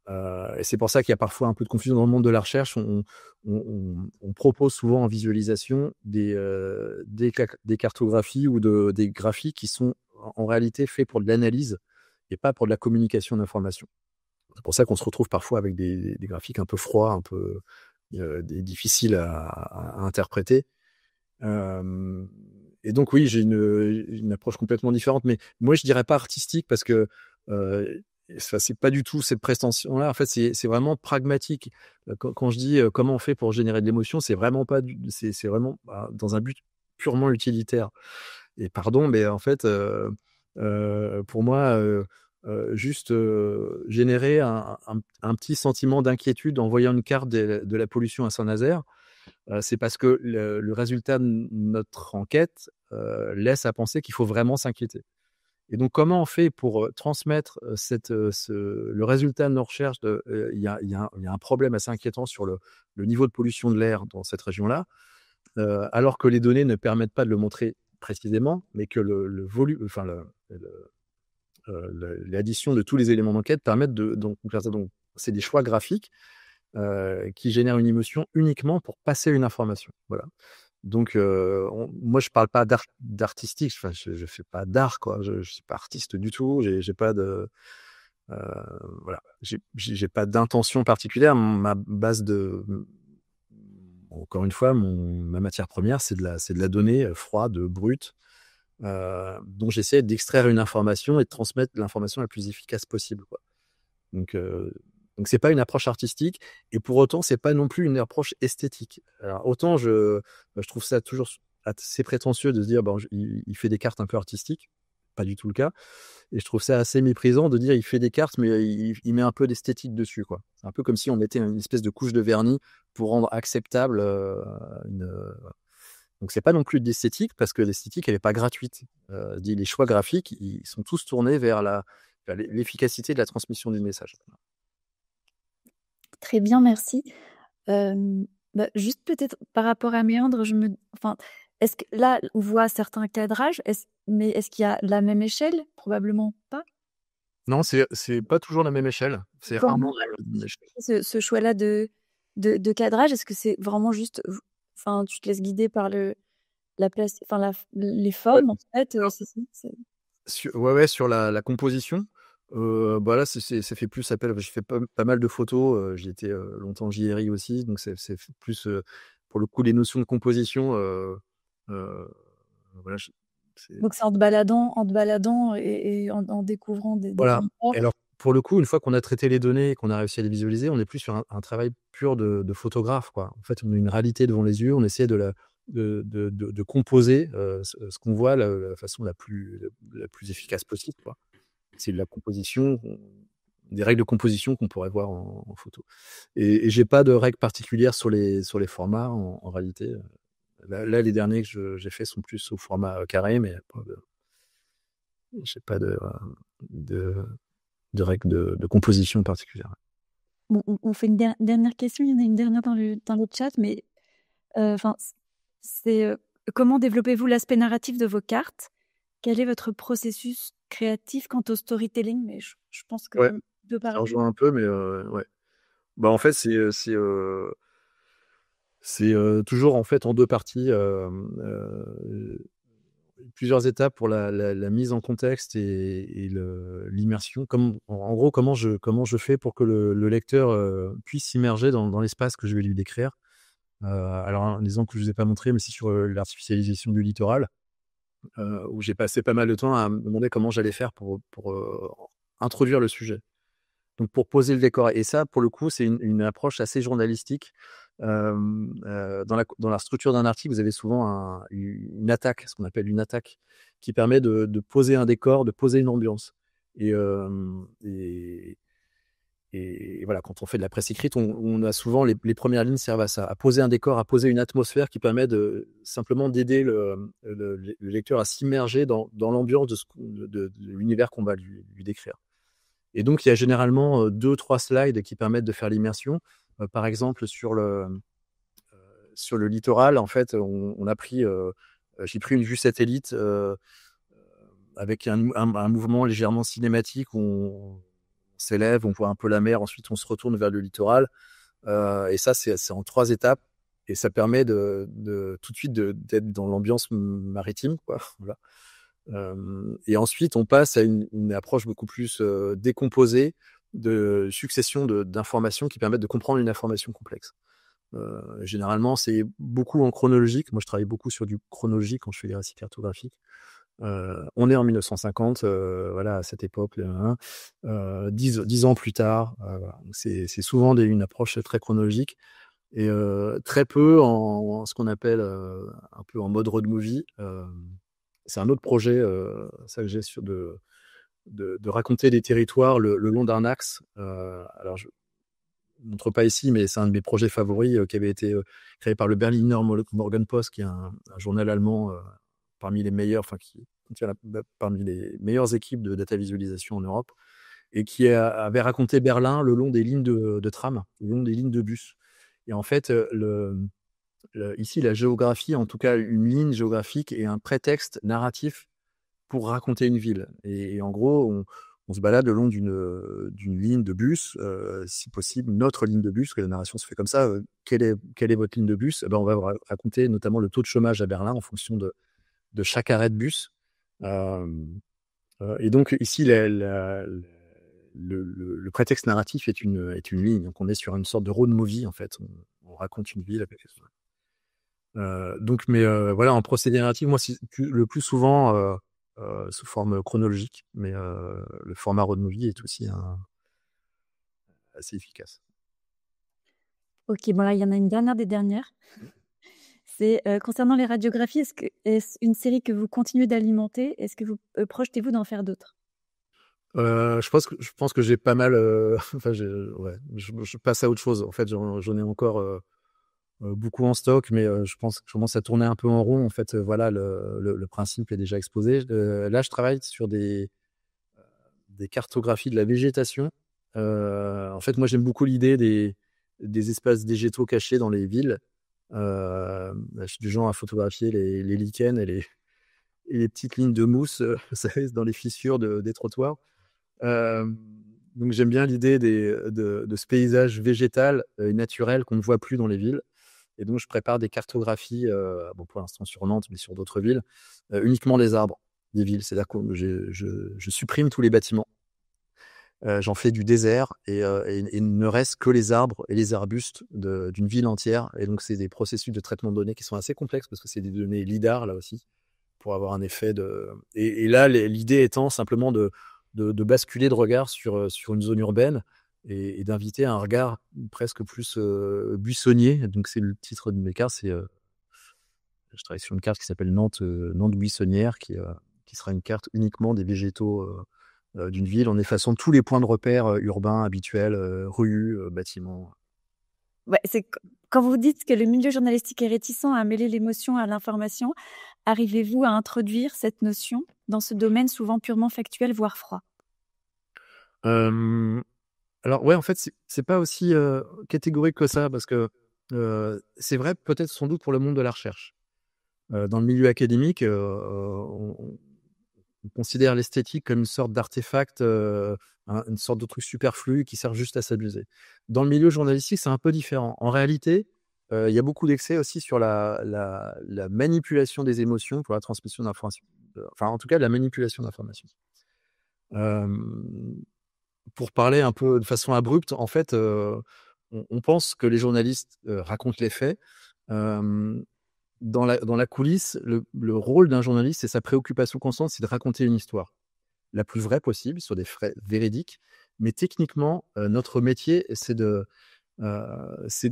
Et c'est pour ça qu'il y a parfois un peu de confusion dans le monde de la recherche. On propose souvent en visualisation des cartographies ou des graphiques qui sont en réalité faits pour de l'analyse et pas pour de la communication d'informations. C'est pour ça qu'on se retrouve parfois avec des graphiques un peu froids, un peu difficiles à interpréter. Et donc oui, j'ai une approche complètement différente, mais moi je dirais pas artistique parce que c'est pas du tout cette prétention-là. En fait, c'est vraiment pragmatique. Quand je dis comment on fait pour générer de l'émotion, c'est vraiment pas c'est vraiment dans un but purement utilitaire. Et pardon, mais en fait, pour moi, juste générer un petit sentiment d'inquiétude en voyant une carte de la pollution à Saint-Nazaire, c'est parce que le résultat de notre enquête laisse à penser qu'il faut vraiment s'inquiéter. Et donc, comment on fait pour transmettre le résultat de nos recherches il y a un problème assez inquiétant sur le niveau de pollution de l'air dans cette région-là, alors que les données ne permettent pas de le montrer précisément, mais que le volume, enfin l'addition de tous les éléments d'enquête permettent donc faire ça. Donc, c'est des choix graphiques qui génèrent une émotion uniquement pour passer une information. Voilà. Donc, moi, je parle pas d'artistique. Enfin, je fais pas d'art, quoi. Je suis pas artiste du tout. J'ai pas de, voilà. J'ai pas d'intention particulière. Ma base encore une fois, ma matière première, c'est de la donnée froide, brute, dont j'essaie d'extraire une information et de transmettre l'information la plus efficace possible, quoi. Donc c'est pas une approche artistique et pour autant c'est pas non plus une approche esthétique. Alors autant je trouve ça toujours assez prétentieux de se dire il fait des cartes un peu artistiques, pas du tout le cas, et je trouve ça assez méprisant de dire il fait des cartes mais il met un peu d'esthétique dessus, quoi. C'est un peu comme si on mettait une espèce de couche de vernis pour rendre acceptable donc c'est pas non plus d'esthétique parce que l'esthétique elle est pas gratuite. Les choix graphiques ils sont tous tournés vers l'efficacité de la transmission du message. Très bien, merci. Juste peut-être par rapport à Méandre, est-ce que là, on voit certains cadrages, mais est-ce qu'il y a la même échelle? Probablement pas. Non, c'est pas toujours la même échelle. C'est rarement la même échelle. Ce choix-là de cadrage, est-ce que c'est vraiment juste, tu te laisses guider par la place, les formes, en fait, c'est ça? Sur la composition, là, ça fait plus appel. J'ai fait pas mal de photos. J'ai été longtemps JRI aussi, donc c'est plus pour le coup les notions de composition. Voilà, Donc c'est en te baladant et en découvrant des voilà. endroits. Et alors pour le coup, une fois qu'on a traité les données et qu'on a réussi à les visualiser, on est plus sur un travail pur de photographe, quoi. En fait, on a une réalité devant les yeux, on essaie de composer ce qu'on voit la façon la plus efficace possible, quoi. C'est de la composition, des règles de composition qu'on pourrait voir en photo. Et j'ai pas de règles particulières sur les formats en réalité. Là, les derniers que j'ai fait sont plus au format carré, mais j'ai pas de règles de composition particulières. Bon, on fait une dernière question. Il y en a une dernière dans le chat, mais c'est comment développez-vous l'aspect narratif de vos cartes? Quel est votre processus créatif quant au storytelling? Mais je pense que de ça rejoint un peu, mais ouais. En fait, c'est toujours en fait en deux parties. Plusieurs étapes pour la mise en contexte et l'immersion. En gros, comment je fais pour que le lecteur puisse s'immerger dans l'espace que je vais lui décrire. Alors, un exemple que je ne vous ai pas montré, mais c'est sur l'artificialisation du littoral, où j'ai passé pas mal de temps à me demander comment j'allais faire pour introduire le sujet. Donc, pour poser le décor. Et ça, pour le coup, c'est une approche assez journalistique. Dans la structure d'un article, vous avez souvent une attaque, ce qu'on appelle une attaque, qui permet de poser un décor, de poser une ambiance. Et voilà, quand on fait de la presse écrite, on a souvent les premières lignes servent à ça, à poser un décor, à poser une atmosphère qui permet simplement d'aider le lecteur à s'immerger dans l'ambiance de l'univers qu'on va lui décrire. Et donc, il y a généralement 2-3 slides qui permettent de faire l'immersion. Par exemple, sur le littoral, en fait, on a pris J'ai pris une vue satellite avec un mouvement légèrement cinématique où on s'élève, on voit un peu la mer, ensuite on se retourne vers le littoral. Et ça, c'est en 3 étapes. Et ça permet de tout de suite d'être dans l'ambiance maritime, quoi. Voilà. Et ensuite, on passe à une approche beaucoup plus décomposée de succession d'informations qui permettent de comprendre une information complexe. Généralement, c'est beaucoup en chronologique. Moi, je travaille beaucoup sur du chronologique quand je fais des récits cartographiques. On est en 1950, voilà, à cette époque, 10 ans plus tard. Voilà. C'est souvent une approche très chronologique et très peu en ce qu'on appelle un peu en mode road movie. C'est un autre projet, ça que j'ai sur de raconter des territoires le long d'un axe. Alors, je ne montre pas ici, mais c'est un de mes projets favoris qui avait été créé par le Berliner Morgenpost, qui est un journal allemand parmi les meilleurs, enfin qui contient parmi les meilleures équipes de data visualisation en Europe, et qui avait raconté Berlin le long des lignes de tram, le long des lignes de bus. Et en fait, ici, la géographie, en tout cas une ligne géographique, est un prétexte narratif pour raconter une ville. Et en gros, on se balade le long d'une ligne de bus, si possible, notre ligne de bus, parce que la narration se fait comme ça. Quelle est votre ligne de bus? On va raconter notamment le taux de chômage à Berlin en fonction de chaque arrêt de bus. Et donc ici, le prétexte narratif est une ligne. Donc on est sur une sorte de road movie, en fait. On raconte une ville avec mais voilà, en procédé narratif, moi, le plus souvent sous forme chronologique, mais le format road movie est aussi assez efficace. Ok, bon là, il y en a une dernière des dernières. C'est concernant les radiographies, est-ce une série que vous continuez d'alimenter? Est-ce que vous projetez-vous d'en faire d'autres? Je pense que j'ai pas mal. Enfin, je passe à autre chose. En fait, j'en ai encore beaucoup en stock, mais je pense que je commence à tourner un peu en rond. En fait, voilà, le principe est déjà exposé. Là, je travaille sur des cartographies de la végétation. En fait, moi, j'aime beaucoup l'idée des espaces végétaux cachés dans les villes. Je suis du genre à photographier les lichens et les petites lignes de mousse, vous savez, dans les fissures des trottoirs. Donc j'aime bien l'idée de ce paysage végétal et naturel qu'on ne voit plus dans les villes. Et donc je prépare des cartographies, pour l'instant sur Nantes, mais sur d'autres villes, uniquement des arbres des villes. C'est-à-dire que je supprime tous les bâtiments. J'en fais du désert et il ne reste que les arbres et les arbustes d'une ville entière. Et donc c'est des processus de traitement de données qui sont assez complexes parce que c'est des données LIDAR là aussi, pour avoir un effet de. Et là, l'idée étant simplement de basculer de regard sur une zone urbaine et d'inviter un regard presque plus buissonnier. Donc c'est le titre de mes cartes. Je travaille sur une carte qui s'appelle Nantes buissonnière, qui sera une carte uniquement des végétaux d'une ville, en effaçant tous les points de repère urbains habituels, rues, bâtiments. Ouais, quand vous dites que le milieu journalistique est réticent à mêler l'émotion à l'information, arrivez-vous à introduire cette notion dans ce domaine souvent purement factuel, voire froid? Alors ouais, en fait, c'est pas aussi catégorique que ça, parce que c'est vrai peut-être sans doute pour le monde de la recherche. Dans le milieu académique, on considère l'esthétique comme une sorte d'artefact, une sorte de truc superflu qui sert juste à s'amuser. Dans le milieu journalistique, c'est un peu différent. En réalité, il y a beaucoup d'excès aussi sur la manipulation des émotions pour la transmission d'informations. Enfin, en tout cas, la manipulation d'informations. Pour parler un peu de façon abrupte, en fait, on pense que les journalistes racontent les faits. Dans la coulisse, le rôle d'un journaliste et sa préoccupation constante, c'est de raconter une histoire la plus vraie possible, sur des faits véridiques. Mais techniquement, notre métier, c'est de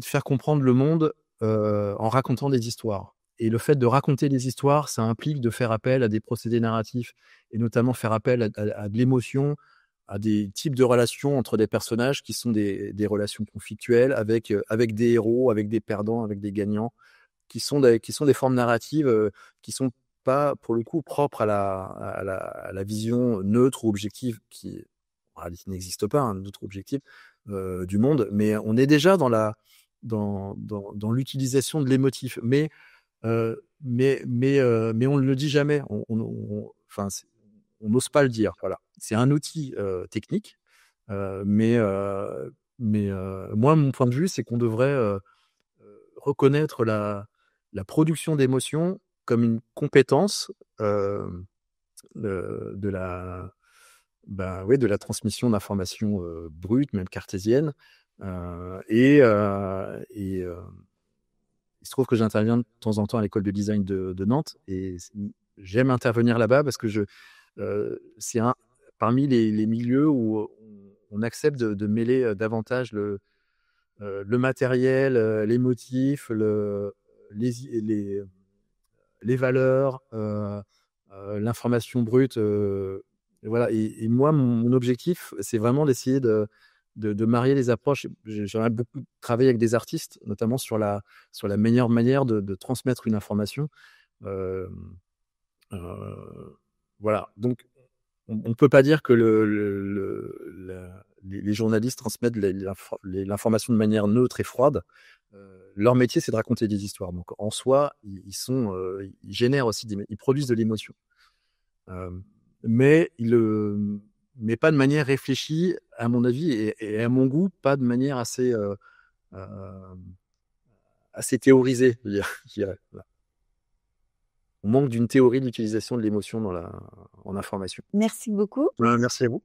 faire comprendre le monde en racontant des histoires. Et le fait de raconter des histoires, ça implique de faire appel à des procédés narratifs, et notamment faire appel à de l'émotion, à des types de relations entre des personnages qui sont des relations conflictuelles avec des héros, avec des perdants, avec des gagnants, qui sont des formes narratives qui sont pas, pour le coup, propres à la vision neutre ou objective qui en réalité n'existe pas, un autre objectif du monde, mais on est déjà dans l'utilisation de l'émotif. Mais Mais on ne le dit jamais. Enfin, on n'ose pas le dire. Voilà. C'est un outil technique, mais moi, mon point de vue, c'est qu'on devrait reconnaître la production d'émotions comme une compétence de la, ouais, de la transmission d'informations brutes, même cartésiennes. Il se trouve que j'interviens de temps en temps à l'école de design de Nantes et j'aime intervenir là-bas parce que c'est parmi les milieux où on accepte de mêler davantage le matériel, l'émotif, les, les, les valeurs, l'information brute. Voilà. Et moi, mon objectif, c'est vraiment d'essayer de marier les approches. J'aimerais beaucoup travailler avec des artistes, notamment sur la meilleure manière de transmettre une information. Euh, voilà. Donc, on ne peut pas dire que les journalistes transmettent l'information de manière neutre et froide. Leur métier, c'est de raconter des histoires. Donc, en soi, ils génèrent aussi ils produisent de l'émotion. Mais mais pas de manière réfléchie, à mon avis, et à mon goût, pas de manière assez théorisée, je dirais. Voilà. On manque d'une théorie de l'utilisation de l'émotion en information. Merci beaucoup. Merci à vous.